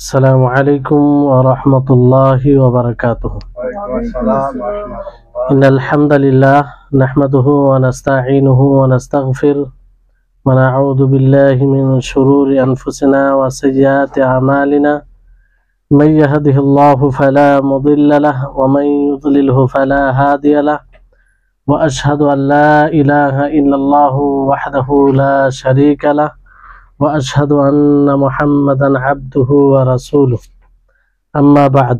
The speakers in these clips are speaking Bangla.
السلام عليكم ورحمة الله وبركاته. إن الحمد لله نحمده ونستعينه ونستغفره ونعوذ بالله من شرور أنفسنا وسيئات أعمالنا من يهده الله فلا مضل له ومن يضلله فلا هادي له وأشهد أن لا إله إلا الله وحده لا شريك له وأشهد أن محمدا عبده ورسوله أما بعد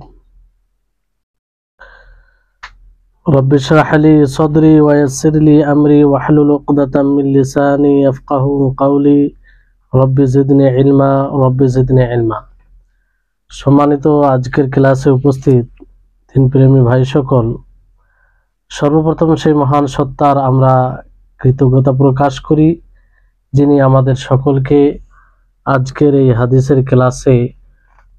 رب اشرح لي صدري ويسر لي أمري واحلل عقدة من لساني يفقهوا قولي رب زدني علما رب زدني علما। সম্মানিত আজকের ক্লাসে উপস্থিত দিনপ্রেমী ভাই সকল, সর্বপ্রথম সেই মহান সত্তার আমরা কৃতজ্ঞতা প্রকাশ করি যিনি আমাদের সকলকে আজকের এই হাদিসের ক্লাসে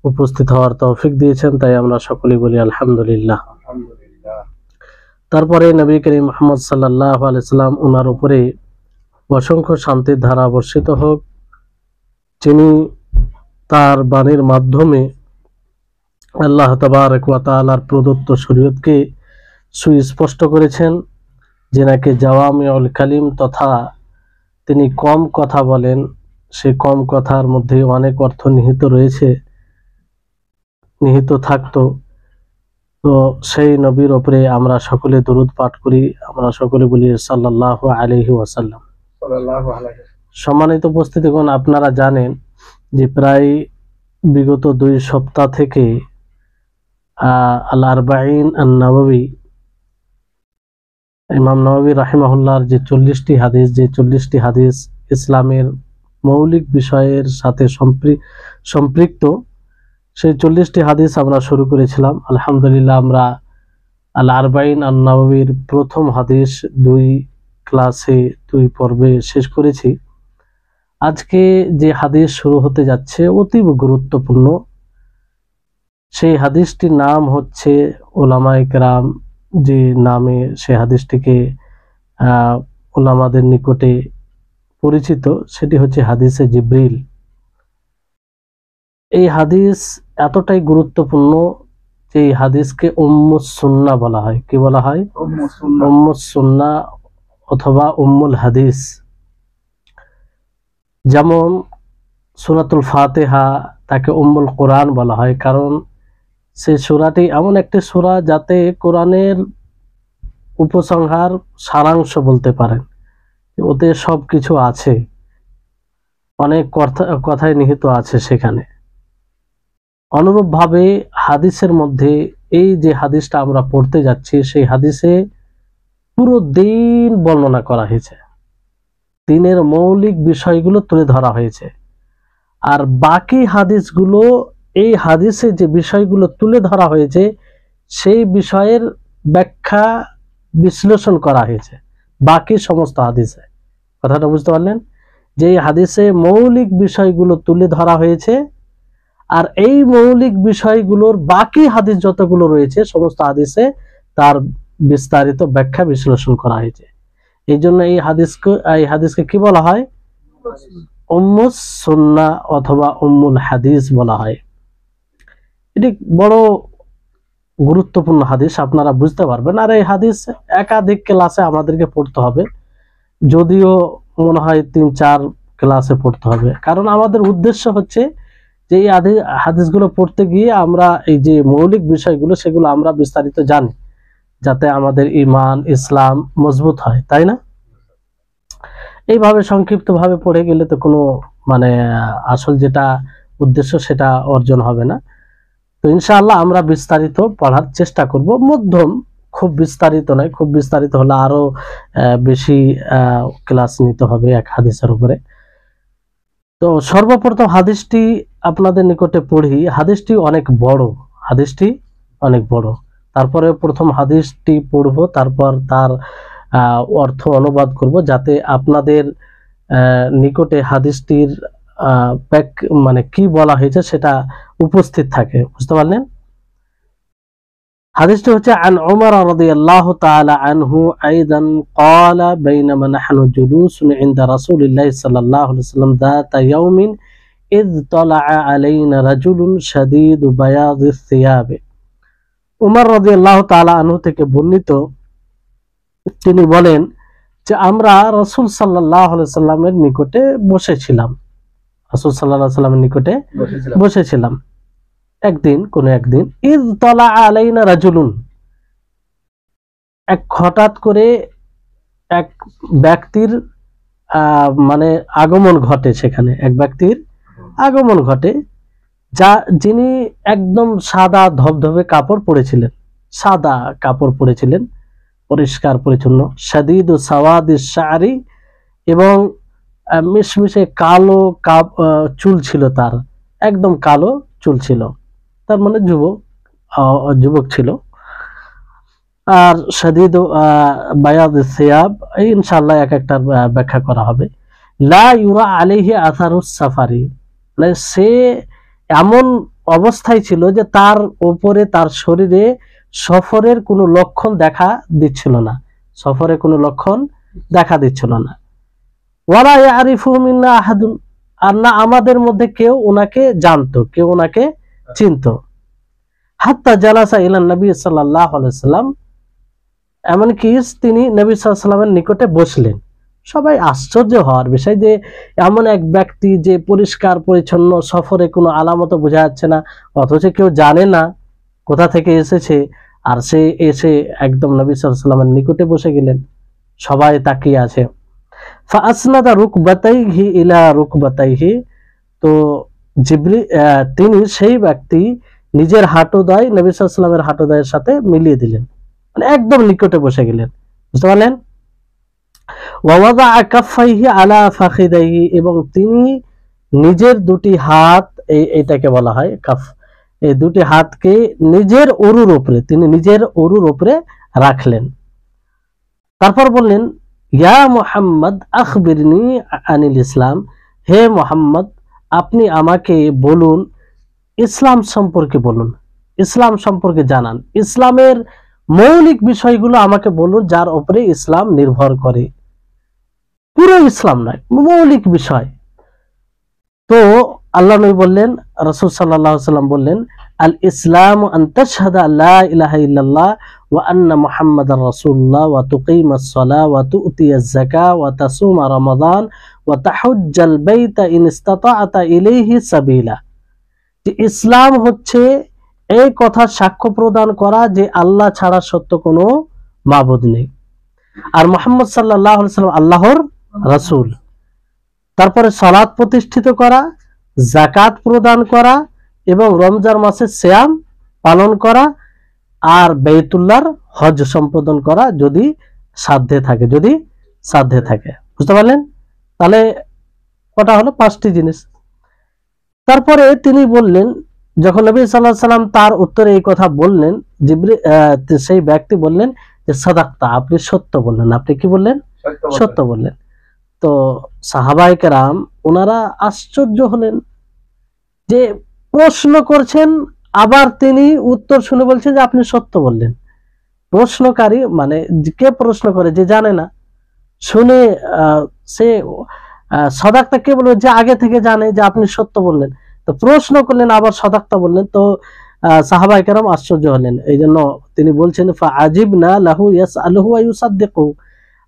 উপস্থিত হওয়ার তৌফিক দিয়েছেন, তাই আমরা সকলেই বলি আলহামদুলিল্লাহ। তারপরে নবী করিম মুহাম্মদ সাল্লাল্লাহু আলাইহি সাল্লাম ওনার উপরে অসংখ্য শান্তির ধারা বর্ষিত হোক, যিনি তার বাণীর মাধ্যমে আল্লাহ তাবারক ওয়া তাআলার প্রদত্ত শরীয়তকে সুস্পষ্ট করেছেন, যেনাকে জাওয়ামিউল কালিম তথা তিনি কম কথা বলেন, সেই কম কথার মধ্যে অনেক অর্থ নিহিত থাকতো। তো সেই নবীর উপরে আমরা সকলে দরুদ পাঠ করি, আমরা সকলে বলি সাল্লাল্লাহু আলাইহি ওয়াসাল্লাম। সম্মানিত উপস্থিতিগণ, আপনারা জানেন যে প্রায় বিগত 2 সপ্তাহ থেকে আল আরবাঈন আন নববী, ইমাম নববী রাহিমাহুল্লাহর যে 40টি হাদিস ইসলামের মৌলিক বিষয়ের সাথে সম্পৃক্ত, সেই 40টি হাদিস আমরা শুরু করেছিলাম। আলহামদুলিল্লাহ, আমরা আল আরবাঈন আন নববীর প্রথম হাদিস 2 পর্বে শেষ করেছি। আজকে যে হাদিস শুরু হতে যাচ্ছে অতীব গুরুত্বপূর্ণ। সেই হাদিসটির নাম হচ্ছে, উলামায়ে কেরাম যে নামে সে হাদিসটিকে উলামাদের নিকটে পরিচিত, সেটি হচ্ছে হাদিসে জিবরিল। এই হাদিস এতটাই গুরুত্বপূর্ণ যে এই হাদিসকে উম্মুস সুন্নাহ বলা হয়। কি বলা হয়? উম্মুস সুন্নাহ অথবা উম্মুল হাদিস। যেমন সূরাতুল ফাতিহা তাকে উম্মুল কোরআন বলা হয়, কারণ সেই সূরাটি এমন একটি সূরা যাতে কোরআনের উপসংহার সারাংশ বলতে পারেন, ওতে সব কিছু আছে, অনেক কথাই নিহিত আছে সেখানে। অনুরূপভাবে হাদিসের মধ্যে এই যে হাদিসটা আমরা পড়তে যাচ্ছি, সেই হাদিসে পুরো দিন বর্ণনা করা হয়েছে, দিনের মৌলিক বিষয়গুলো তুলে ধরা হয়েছে। আর বাকি হাদিসগুলো, এই হাদিসে যে বিষয়গুলো তুলে ধরা হয়েছে সেই বিষয়ের ব্যাখ্যা বিশ্লেষণ করা হয়েছে বাকি সমস্ত হাদিসে। কথাটা বুঝতে পারলেন? যে এই হাদিসে মৌলিক বিষয়গুলো তুলে ধরা হয়েছে, আর এই মৌলিক বিষয়গুলোর বাকি হাদিস যতগুলো রয়েছে সমস্ত হাদিসে তার বিস্তারিত ব্যাখ্যা বিশ্লেষণ করা হয়েছে। এই জন্য এই হাদিসকে কি বলা হয়? উম্মুস সুন্নাহ অথবা উম্মুল হাদিস বলা হয়। এটি বড় গুরুত্বপূর্ণ হাদিস, আপনারা বুঝতে পারবেন। আর এই হাদিস একাধিক ক্লাসে আমাদেরকে পড়তে হবে, যদিও মনে হয় 3-4 ক্লাসে পড়তে হবে, কারণ আমাদের উদ্দেশ্য হচ্ছে যে এই হাদিসগুলো পড়তে গিয়ে আমরা এই যে মৌলিক বিষয়গুলো সেগুলো আমরা বিস্তারিত জানি, যাতে আমাদের ঈমান ইসলাম মজবুত হয়, তাই না? এইভাবে সংক্ষিপ্তভাবে পড়ে গেলে তো কোনো আসল যেটা উদ্দেশ্য সেটা অর্জন হবে না। তো ইনশাআল্লাহ আমরা বিস্তারিত পড়ার চেষ্টা করব, মধ্যম, খুব বিস্তারিত নয়। খুব বিস্তারিত হলে আরো বেশি ক্লাস নিতে হবে এক হাদিসের উপরে। তো সর্বপ্রথম হাদিসটি আপনাদের নিকটে পড়ি। হাদিসটি অনেক বড়। তারপরে প্রথম হাদিসটি পড়ব, তারপর তার অর্থ অনুবাদ করব, যাতে আপনাদের নিকটে হাদিসটির কি বলা হয়েছে সেটা উপস্থিত থাকে। বুঝতে পারলেন? হাদিসটি হচ্ছে আন উমর রাদিয়াল্লাহু তাআলা আনহু আইদান ক্বালা বাইনামা নাহনু জুলুসুন ইনদা রাসূলিল্লাহি সাল্লাল্লাহু আলাইহি ওয়াসাল্লাম যাতা ইয়াউমিন ইয তালাআ আলাইনা রাজুলুন শাদীদু বায়াদিস সিয়াব। উমর রাদিয়াল্লাহু তাআলা আনহু থেকে বর্ণিত, তিনি বলেন যে আমরা রাসূল সাল্লাল্লাহু আলাইহি সাল্লামের নিকটে বসেছিলাম, রাসূল সাল্লাল্লাহু আলাইহি সাল্লামের নিকটে বসেছিলাম একদিন, ইয তালাআ আলাইনা রাজুলুন, এক হঠাৎ করে এক ব্যক্তির মানে আগমন ঘটে, সেখানে এক ব্যক্তির আগমন ঘটে, যিনি একদম সাদা ধবধবে কাপড় পরেছিলেন, সাদা কাপড় পরেছিলেন, পরিষ্কার পরিচ্ছন্ন, শাদীদু সাওয়াদিস শা'রি, এবং মিশমিশে কালো চুল ছিল তার, একদম কালো চুল ছিল, তার মানে যুবক ছিল। আর শাদীদু বায়াদিস সিয়াব, ইনশাআল্লাহ এক একটা ব্যাখ্যা করা হবে। লা ইউরা আলাইহি আসারুস সাফারি, মানে সে এমন অবস্থায় ছিল যে তার উপরে, তার শরীরে সফরের কোনো লক্ষণ দেখা দিচ্ছিল না, সফরের কোনো লক্ষণ দেখা দিচ্ছিল না। ওয়ালা ইয়ারিফু মিন্না আহাদুন, আর না আমাদের মধ্যে কেউ ওনাকে জানতো, কেউ ওনাকে চিনতো। হাত্তা জালাসা ইলা নবী সাল্লাল্লাহু আলাইহি ওয়াসাল্লাম, এমনকি তিনি নবী সাল্লাল্লাহু আলাইহি ওয়াসাল্লামের নিকটে বসলেন। সবাই আশ্চর্য হওয়ার বিষয় যে এমন এক ব্যক্তি যে পরিষ্কার পরিচ্ছন্ন, সফরে কোনো আলামত বোঝা যাচ্ছে না, অথচ কেউ জানে না কোথা থেকে এসেছে, আর সে এসে একদম নবী সাল্লাল্লাহু আলাইহি ওয়াসাল্লামের নিকটে বসে গেলেন, সবাই তাকিয়ে আছে। ফাআসনাদা রুকবাতাইহি ইলা রুকবাতাইহি, তো তিনি সেই ব্যক্তি নিজের হাঁটুদয় নবী সাল্লাল্লাহু আলাইহি ওয়াসাল্লামের হাঁটুদয়ের সাথে মিলিয়ে দিলেন, মানে একদম নিকটে বসে গেলেন, বুঝতে পারলেন। ওয়াওয়াদা কাফাইহি আলা ফাখিদাইহি, এবং তিনি নিজের দুটি হাত, এইটাকে বলা হয় কাফ, এই দুটি হাতকে নিজের উরুর উপরে, তিনি নিজের উরুর উপরে রাখলেন। তারপর বললেন, ইয়া মুহাম্মদ আখবিরনি আনিল ইসলাম, হে মুহাম্মদ আপনি আমাকে বলুন, ইসলাম সম্পর্কে বলুন, ইসলাম সম্পর্কে জানান, ইসলামের মৌলিক বিষয়গুলো আমাকে বলুন, যার উপরে ইসলাম নির্ভর করে, পুরো ইসলাম নয়, মৌলিক বিষয়। তো আল্লাহ নবী বললেন, রাসূল সাল্লাল্লাহু আলাইহি ওয়াসাল্লাম বললেন, আল ইসলাম আন তাশহাদা লা ইলাহা ইল্লাল্লাহ ওয়া আন্না মুহাম্মাদার রাসূলুল্লাহ ওয়া তুকিমাস সালাহ ওয়া তুতিয়াজ যাকাহ ওয়া তাসুমা রমাদান ওয়া তাহুজ্জাল বাইতা ইন ইসতাতা'তা ইলাইহি সাবিলা। যে ইসলাম হচ্ছে এই কথা সাক্ষ্য প্রদান করা যে আল্লাহ ছাড়া সত্য কোনো মাবুদ নেই, আর মুহাম্মদ সাল্লাল্লাহু আলাইহি ওয়াসাল্লাম আল্লাহর রাসূল। তারপরে সালাত প্রতিষ্ঠিত করা, যাকাত প্রদান করা, এবং রমজান মাসে সিয়াম পালন করা, আর বাইতুল্লাহর হজ সম্পাদন করা যদি সাধ্যে থাকে, বুঝতে পারলেন। তাহলে কটা হলো? 5টি জিনিস। তারপরে তিনি বললেন, যখন নবী সাল্লাল্লাহু আলাইহি ওয়াসাল্লাম তার উত্তরে এই কথা বললেন, সেই ব্যক্তি বললেন যে সাদাক্তা, আপনি সত্য বললেন। আপনি কি বললেন? সত্য বললেন। তো সাহাবায়ে কেরাম ওনারা আশ্চর্য হলেন যে প্রশ্ন করছেন, আবার তিনি উত্তর শুনে বলছেন যে আপনি সত্য বললেন। প্রশ্নকারী মানে কে প্রশ্ন করে? যে জানে না, শুনে সে সাদাক্তা কে বলবে? যে আগে থেকে জানে যে আপনি সত্য বললেন। তো প্রশ্ন করলেন, আবার সাদাক্তা বললেন। তো সাহাবায়ে কেরাম আশ্চর্য হলেন। এই জন্য তিনি বলছেন, ফা আজিবনা লাহু ইয়াসআলুহু ওয়া ইউসাদ্দিকু,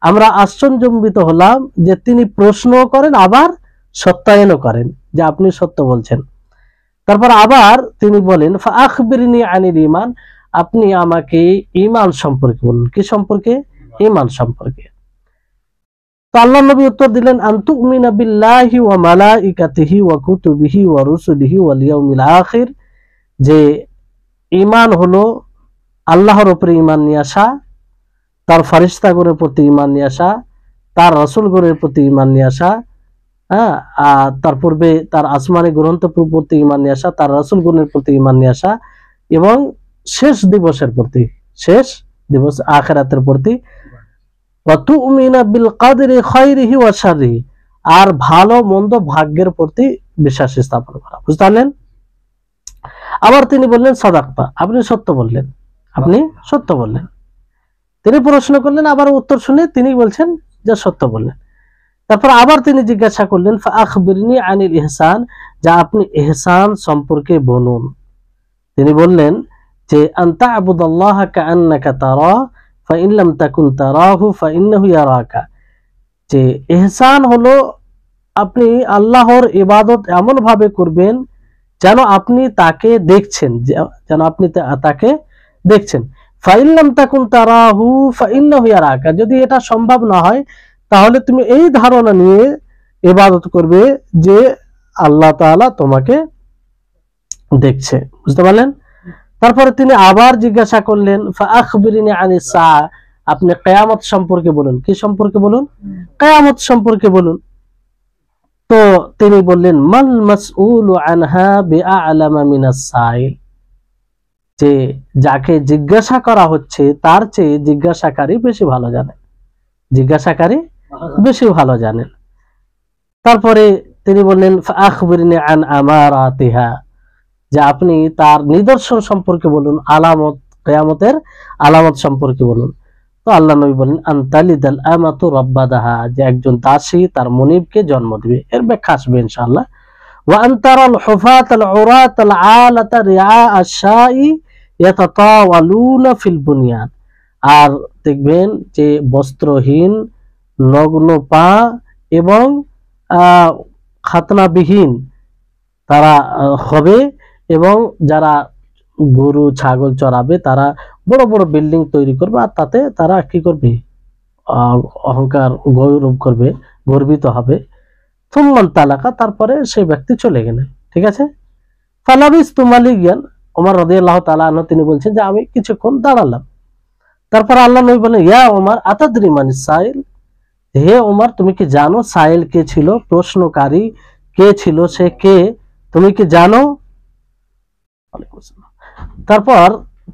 আমরা আশ্চর্যান্বিত হলাম যে তিনি প্রশ্ন করেন, আবার সত্যায়নও করেন যে আপনি সত্য বলছেন। তারপর আবার তিনি বলেন, ফা আখবিরনি আনিল ঈমান, আপনি আমাকে ঈমান সম্পর্কে বলুন। কি সম্পর্কে? ঈমান সম্পর্কে। তো আল্লাহর নবী উত্তর দিলেন, আনতুমিনা বিল্লাহি ওয়া মালাইকাতিহি ওয়া কুতুবিহি ওয়া রুসুলিহি ওয়াল ইয়াউমিল আখির, যে ঈমান হলো আল্লাহর উপরে ঈমান নিয়ে আসা, তার ফেরেশতাগণের প্রতি ঈমান নিয়ে আসা, তার রাসূলগণের প্রতি ঈমান নিয়ে আসা, আর তার পূর্বে তার আসমানি গ্রন্থের প্রতি ঈমান নিয়ে আসা, তার রাসূলগণের প্রতি ঈমান নিয়ে আসা, এবং শেষ দিবসের প্রতি, শেষ দিবস আখিরাতের প্রতি, ওয়া তুমিনা বিল কদরি খায়রিহি ওয়া শাররিহি, আর ভালো মন্দ ভাগ্যের প্রতি বিশ্বাস স্থাপন করা। বুঝতে পারলেন? আবার তিনি বললেন, সাদাক্তা, আপনি সত্য বললেন, আপনি সত্য বললেন। তিনি প্রশ্ন করলেন, আবার উত্তর শুনে তিনি বলছেন যে সত্য বললেন। তারপর আবার তিনি জিজ্ঞাসা করলেন ফাআখবিরনি আনিল ইহসান, যা আপনি ইহসান সম্পর্কে বলুন। তিনি বললেন যে আনতা আবুদাল্লাহ কাআন্নাকা তারা ফাইন লাম তাকুন তারাহু ফাইন্নাহু ইয়ারাকা, যে ইহসান হলো আপনি আল্লাহর ইবাদত এমন ভাবে করবেন যেন আপনি তাকে দেখছেন, যেন আপনি তাকে দেখছেন। ফাইন লাম তাকুন তারাহু ফাইন্নাহু ইয়ারাকা, যদি এটা সম্ভব না হয় তাহলে তুমি এই ধারণা নিয়ে ইবাদত করবে যে আল্লাহ তাআলা তোমাকে দেখছে। বুঝতে পারলেন? তারপরে তিনি আবার জিজ্ঞাসা করলেন ফাআখবিরনি আনিস সাআ, আপনি কিয়ামত সম্পর্কে বলুন। কি সম্পর্কে বলুন? কিয়ামত সম্পর্কে বলুন। তো তিনি বললেন মাল মাসউলু আনহা বিআলামা মিনাস সাইল, যে যাকে জিজ্ঞাসা করা হচ্ছে তার চেয়ে জিজ্ঞাসাকারী বেশি ভালো জানেন, জিজ্ঞাসাকারী বেশি ভালো জানেন। তারপরে তিনি বললেন ফাআখবিরনি আন আমারাতিহা, যে আপনি তার নিদর্শন সম্পর্কে বলুন, আলামত, কিয়ামতের আলামত সম্পর্কে বলুন। তো আল্লাহ নবী বলেন আনতালিদাল আমাতু রাব্বাদাহা, যে একজন দাসী তার মনিবকে জন্ম দিবে। এর ব্যাখ্যা আসবে ইনশাআল্লাহ। ওয়া আনতারাল হুফাতাল উরাতাল আলাতা রিআ আশ-শাই ইয়াতাতাওয়ালুনা ফিল বুনিয়ান, আর দেখবেন যে বস্ত্রহীন, নগ্ন পা এবং খাতনাবিহীন তারা হবে, এবং যারা গরু ছাগল চড়াবে তারা বড় বড় বিল্ডিং তৈরি করবে, আর তাতে তারা কি করবে? অহংকার, গৌরব করবে, গর্বিত হবে। থুম্মান তালাকা, তারপরে সেই ব্যক্তি চলে গেলেন। ঠিক আছে? ফালাবিস্তু মালিয়ান, ওমর রাদিয়াল্লাহু তাআলা আনহু তিনি বলছেন যে আমি কিছুক্ষণ দাঁড়ালাম। তারপর আল্লাহ নবী বলেন ইয়া ওমর আতাদরি মানিস সাইল, হে ওমর তুমি কি জানো সাইল কে ছিল? প্রশ্নকারী কে ছিল? সে কে? তুমি কি জানো? তারপর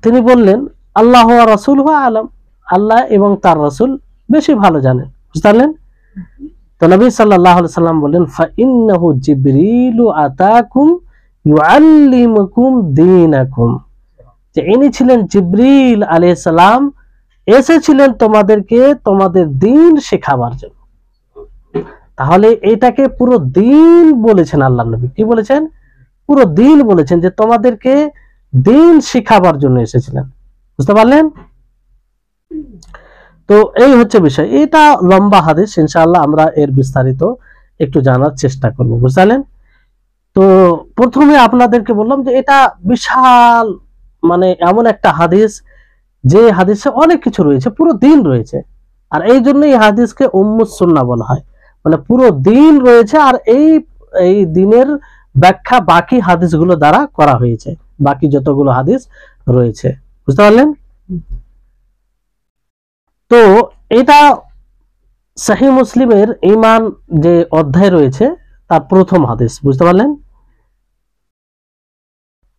তিনি বললেন আল্লাহ ওয়া রাসূলুহু আলাম, আল্লাহ এবং তার রাসূল বেশি ভালো জানেন। বুঝলেন? তো নবী সাল্লাল্লাহু আলাইহি সাল্লাম বললেন ফাইন্নাহু জিবরিলু আতাকুম ইউআল্লিমুকুম দীনাকুম, যে ইনি ছিলেন জিবরিল আলাইহিস সালাম, এসেছিলেন তোমাদেরকে তোমাদের দ্বীন শেখাবার জন্য। তাহলে এটাকে পুরো দ্বীন বলেছেন আল্লাহ নবী। কি বলেছেন? পুরো দ্বীন বলেছেন, যে তোমাদেরকে দ্বীন শিখাবার জন্য এসেছিলেন। বুঝতে পারলেন? তো এই হচ্ছে বিষয়। এটা লম্বা হাদিস, ইনশাআল্লাহ আমরা এর বিস্তারিত একটু জানার চেষ্টা করব। বুঝলেন? তো প্রথমে আপনাদেরকে বললাম যে এটা বিশাল, মানে এমন একটা হাদিস যে হাদিসে অনেক কিছু রয়েছে, পুরো দিন রয়েছে। আর এই জন্য এই হাদিসকে উম্মুস সুন্নাহ বলা হয়, মানে পুরো দিন রয়েছে। আর এই দিনের ব্যাখ্যা বাকি হাদিসগুলো দ্বারা করা হয়েছে, বাকি যতগুলো হাদিস রয়েছে। বুঝতে পারলেন? তো এটা সহিহ মুসলিমের ঈমান যে অধ্যায় রয়েছে তার প্রথম হাদিস। বুঝতে পারলেন?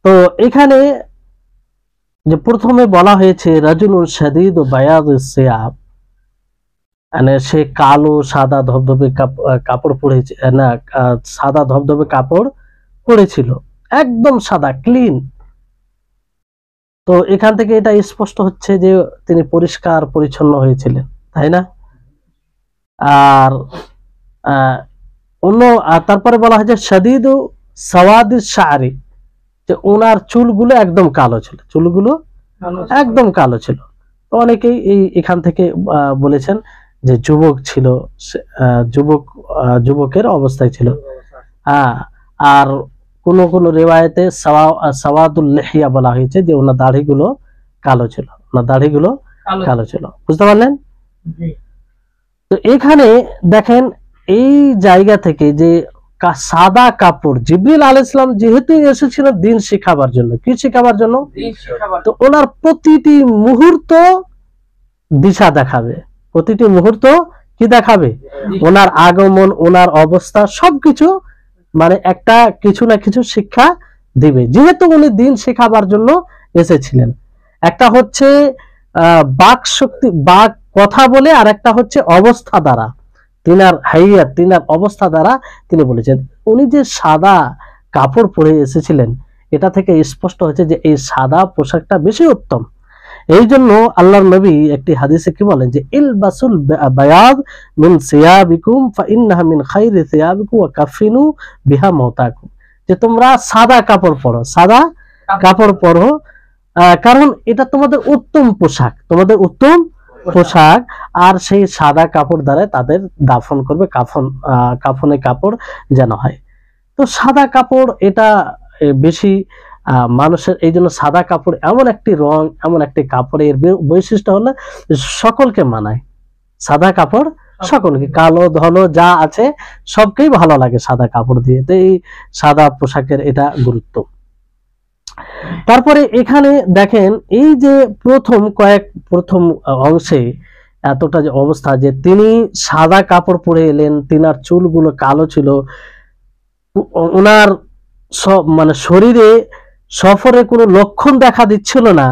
তো এখানে যে প্রথমে বলা হয়েছে রাজুলুন শাদীদু বায়াদিস সিয়াব, মানে সে কালো সাদা ধবধবে কাপড় পরেছে, না সাদা ধবধবে কাপড় পরেছিল, একদম সাদা ক্লিন। তো এখান থেকে এটা স্পষ্ট হচ্ছে যে তিনি পরিষ্কার পরিচ্ছন্ন হয়েছিলেন, তাই না? আর অন্য তারপরে বলা হয় যে শাদীদু সাওয়াদিস শাআরি, যে ওনার চুলগুলো একদম কালো ছিল, চুলগুলো একদম কালো ছিল। তো অনেকেই এখান থেকে বলেছেন যে যুবক ছিল, যুবকের অবস্থায় ছিল। আর কোন কোন রিওয়ায়েতে সাওয়াদুল লিহিয়া বলা হয়েছে, যে ওনার দাড়িগুলো কালো ছিল, ওনার দাড়িগুলো কালো ছিল। বুঝতে পারলেন? তো এখানে দেখেন এই জায়গা থেকে যে সাদা কাপড়, জিবরিল আলাইহিস সালাম যেহেতু এসেছিলেন দ্বীন শেখাবার জন্য, কি শেখাবার জন্য? তো ওনার প্রতিটি মুহূর্ত দিশা দেখাবে, প্রতিটি মুহূর্ত কি দেখাবে? ওনার আগমন, ওনার অবস্থা, সবকিছু মানে একটা কিছু না কিছু শিক্ষা দিবে, যেহেতু উনি দ্বীন শেখাবার জন্য এসেছিলেন। একটা হচ্ছে বাক শক্তি, বাক কথা বলে, আর একটা হচ্ছে অবস্থা দ্বারা, তিনার হাইয়াত, তিনার অবস্থা দ্বারা তিনি বলেছেন। উনি যে সাদা কাপড় পরে এসেছিলেন, এটা থেকে স্পষ্ট হচ্ছে যে এই সাদা পোশাকটা বেশি উত্তম। এই জন্য আল্লাহর নবী একটি হাদিসে কি বলেন যে ইলবাসুল বায়াদ মিন সিয়াবিকুম ফাইন্নাহা মিন খাইরি সিয়াবিকুম ওয়া কাফিনু বিহা মাউতাকুম, যে তোমরা সাদা কাপড় পরো, সাদা কাপড় পরো, কারণ এটা তোমাদের উত্তম পোশাক, তোমাদের উত্তম পোশাক। আর সেই সাদা কাপড় দ্বারা তাদের দাফন করবে, কাফনে কাপড় যেন হয়। তো সাদা কাপড় এটা বেশি মানুষের, এই জন্য সাদা কাপড় এমন একটি রং, এমন একটি কাপড়ের বৈশিষ্ট্য হলো সকলকে মানায়। সাদা কাপড় সকলকে, কালো ধলো যা আছে সবকেই ভালো লাগে সাদা কাপড় দিয়ে। তো এই সাদা পোশাকের এটা গুরুত্ব। তারপরে এখানে দেখেন এই যে প্রথম অংশে এতটা যে অবস্থা, যে তিনি সাদা কাপড় পরে এলেন, তিনার চুলগুলো কালো ছিল, ওনার সব মানে শরীরে সফরে কোনো লক্ষণ দেখা দিচ্ছিল না,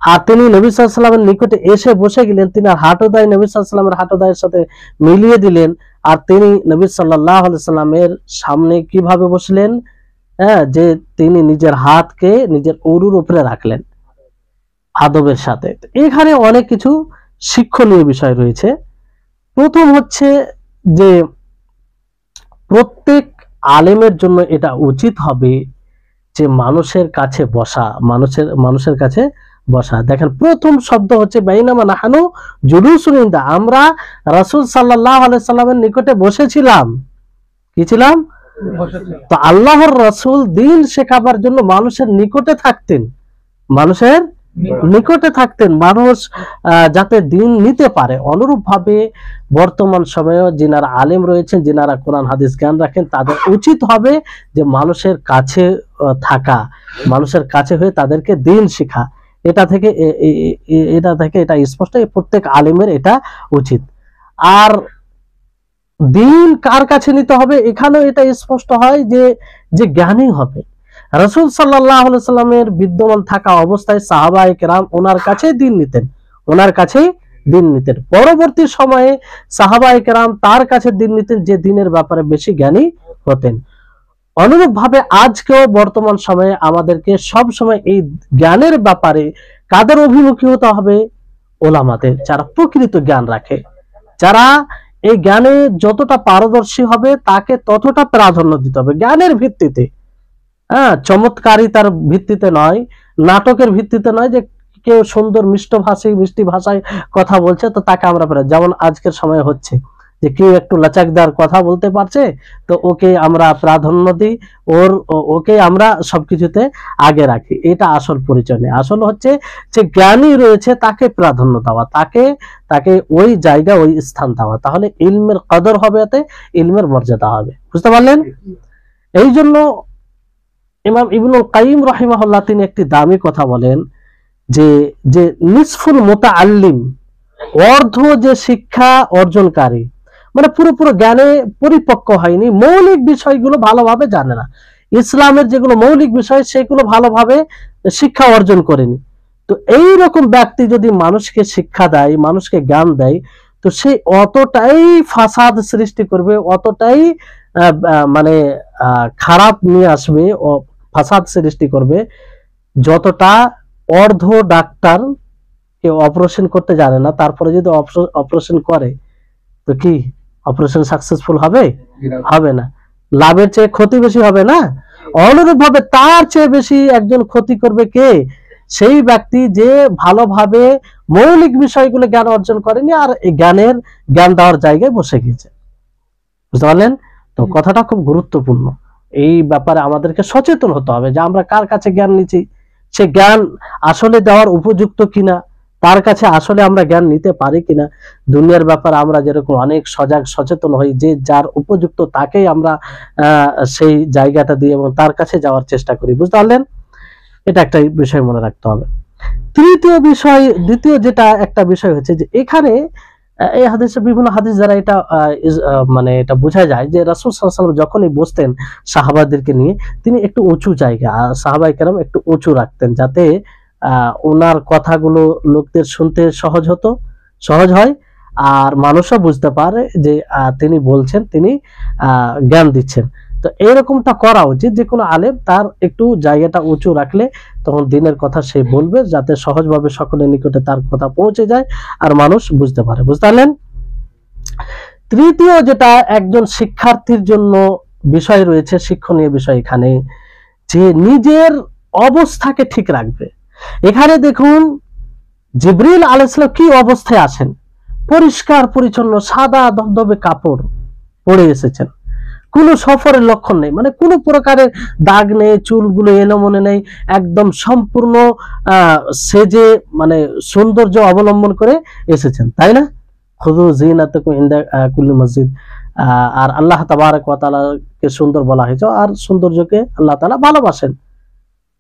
আর তিনি নবী সাল্লাল্লাহু আলাইহি ওয়াসাল্লামের নিকটে এসে বসে গেলেন, তিনি হাঁটুদায় নবী সাল্লাল্লাহু আলাইহি ওয়াসাল্লামের হাঁটুদায়ের সাথে মিলিয়ে দিলেন, আর তিনি নবী সাল্লাল্লাহু আলাইহি ওয়াসাল্লামের সামনে কিভাবে বসলেন, যে তিনি নিজের হাতকে নিজের উরুর উপরে রাখলেন আদবের সাথে। এখানে অনেক কিছু শিক্ষণীয় বিষয় রয়েছে। প্রথম হচ্ছে যে প্রত্যেক আলেমের জন্য এটা উচিত হবে যে মানুষের কাছে বসা, মানুষের কাছে বসা। দেখেন প্রথম শব্দ হচ্ছে বাইনামা নাহানু জুলুসুন ইনদা, আমরা রাসূল সাল্লাল্লাহু আলাইহি সাল্লামের নিকটে বসেছিলাম। কি ছিলাম? তো আল্লাহর রাসূল দ্বীন শেখাবার জন্য মানুষের নিকটে থাকতেন, মানুষের নিকটে থাকতেন, মানুষ যাতে দ্বীন নিতে পারে। অনুরূপ ভাবে বর্তমান সময়ে যিনারা আলেম রয়েছেন, যিনারা কোরআন হাদিস জ্ঞান রাখেন, তাদের উচিত হবে যে মানুষের কাছে থাকা, মানুষের কাছে হয়ে তাদেরকে দ্বীন শেখা। এটা থেকে এটা স্পষ্ট, প্রত্যেক আলেমের এটা উচিত। আর দ্বীন কার কাছে নিতে হবে, এখানেও এটা স্পষ্ট হয় যে জ্ঞানী হবে। রাসূল সাল্লাল্লাহু আলাইহি সাল্লামের বিদ্যমান থাকা অবস্থায় সাহাবায়ে কেরাম ওনার কাছে দ্বীন নিতেন, ওনার কাছে দ্বীন নিতেন। পরবর্তী সময়ে সাহাবায়ে কেরাম তার কাছে দ্বীন নিতেন যে দ্বীনের ব্যাপারে বেশি জ্ঞানী হতেন। অনুরূপ ভাবে আজকেও বর্তমান সময়ে আমাদেরকে সব সময় এই জ্ঞানের ব্যাপারে কাদের অভিমুখী হতে হবে? ওলামাদের, যারা প্রকৃত জ্ঞান রাখে, যারা এই জ্ঞানে যতটা পারদর্শী হবে তাকে ততটা প্রাধান্য দিতে হবে জ্ঞানের ভিত্তিতে। চমৎকারিতার ভিত্তিতে নয়, নাটকের ভিত্তিতে নয়, যে কেউ সুন্দর মিষ্টি ভাষায় কথা বলছে তো তাকে আমরা, যেমন আজকের সময় হচ্ছে যে কেউ একটু লাচাকদার কথা বলতে পারছে তো ওকে আমরা প্রাধান্য দিই, ওকে আমরা সবকিছুতে আগে রাখি। এটা আসল পরিচয় নেই। আসল হচ্ছে যে জ্ঞানী রয়েছে তাকে প্রাধান্য দেওয়া, তাকে ওই জায়গা ওই স্থান দেওয়া, তাহলে ইলমের কদর হবে, এতে ইলমের মর্যাদা হবে। বুঝতে পারলেন? এই জন্য ইমাম ইবনুল কাইয়িম রাহিমাহুল্লাহ তিনি একটি দামি কথা বলেন যে নিসফুল মুতাআল্লিম, অর্ধ যে শিক্ষা অর্জনকারী, মানে পুরো জ্ঞানে পরিপক্ক হয়নি, মৌলিক বিষয়গুলো ভালোভাবে জানে না, ইসলামের যেগুলো মৌলিক বিষয় সেগুলো ভালোভাবে শিক্ষা অর্জন করেনি। তো এই রকম ব্যক্তি যদি মানুষকে শিক্ষা দেয়, মানুষকে জ্ঞান দেয়, তো সে অতটাই ফাসাদ সৃষ্টি করবে, অতটাই মানে খারাপ নিয়ে আসবে, ফাসাদ সৃষ্টি করবে, যতটা অর্ধ ডাক্তার কেউ অপারেশন করতে জানে না, তারপরে যদি অপারেশন করে তো কি অপারেশন সাকসেসফুল হবে? হবে না। লাভের চেয়ে ক্ষতি বেশি হবে না? অনুরূপ ভাবে তার চেয়ে বেশি একজন ক্ষতি করবে কে? সেই ব্যক্তি যে ভালোভাবে মৌলিক বিষয়গুলো জ্ঞান অর্জন করেনি আর এই জ্ঞান দেওয়ার জায়গায় বসে গিয়েছে। বুঝতে পারলেন? তো কথাটা খুব গুরুত্বপূর্ণ। এই ব্যাপারে আমাদেরকে সচেতন হতে হবে যে আমরা কার কাছে জ্ঞান নিচ্ছি, সে জ্ঞান আসলে দেওয়ার উপযুক্ত কিনা, তার কাছে আসলে আমরা জ্ঞান নিতে পারি কিনা। দুনিয়ার ব্যাপারে আমরা যেরকম অনেক সচেতন হই, যে যার উপযুক্ত তাকেই আমরা সেই জায়গাটা দিয়ে এবং তার কাছে যাওয়ার চেষ্টা করি। বুঝতে পারলেন? এটা একটা বিষয় মনে রাখতে হবে। দ্বিতীয় যেটা একটা বিষয় হচ্ছে যে এখানে এই হাদিসে, বিভিন্ন হাদিস যারা এটা মানে এটা বোঝা যায় যে রাসূল সাল্লাল্লাহু আলাইহি ওয়াসাল্লাম যখনই বসতেন সাহাবাদেরকে নিয়ে, তিনি একটু উঁচু জায়গা, সাহাবায়ে কেরাম একটু উঁচু রাখতেন, যাতে ওনার কথাগুলো লোকদের শুনতে সহজ হয়, আর মানুষও বুঝতে পারে যে তিনি বলছেন, তিনি জ্ঞান দিচ্ছেন। তো এইরকমটা করা উচিত, যে কোনো আলেম তার একটু জায়গাটা উঁচু রাখলে তখন দিনের কথা সে বলবে, যাতে সহজভাবে সকলের নিকটে তার কথা পৌঁছে যায় আর মানুষ বুঝতে পারে। বুঝতে পারলেন? তৃতীয় যেটা একজন শিক্ষার্থীর জন্য বিষয় রয়েছে, শিক্ষণীয় বিষয় এখানে, যে নিজের অবস্থাকে ঠিক রাখবে। এখানে দেখুন জিবরিল আলাইহিস সালাম কি অবস্থায় আসেন, পরিষ্কার পরিচ্ছন্ন সাদা ধবধবে কাপড় পরে এসেছেন, কোনো সফরের লক্ষণ নেই, মানে কোনো প্রকারের দাগ নেই, চুলগুলো এলোমেলো নেই, একদম সম্পূর্ণ সেজে মানে সৌন্দর্য অবলম্বন করে এসেছেন, তাই না? খুযু যিনাতাকুম ইনদা কুল্লি মসজিদ। আর আল্লাহ তাবারক ওয়া তাআলাকে সুন্দর বলা হয়েছে, আর সৌন্দর্যকে আল্লাহ তাআলা ভালোবাসেন।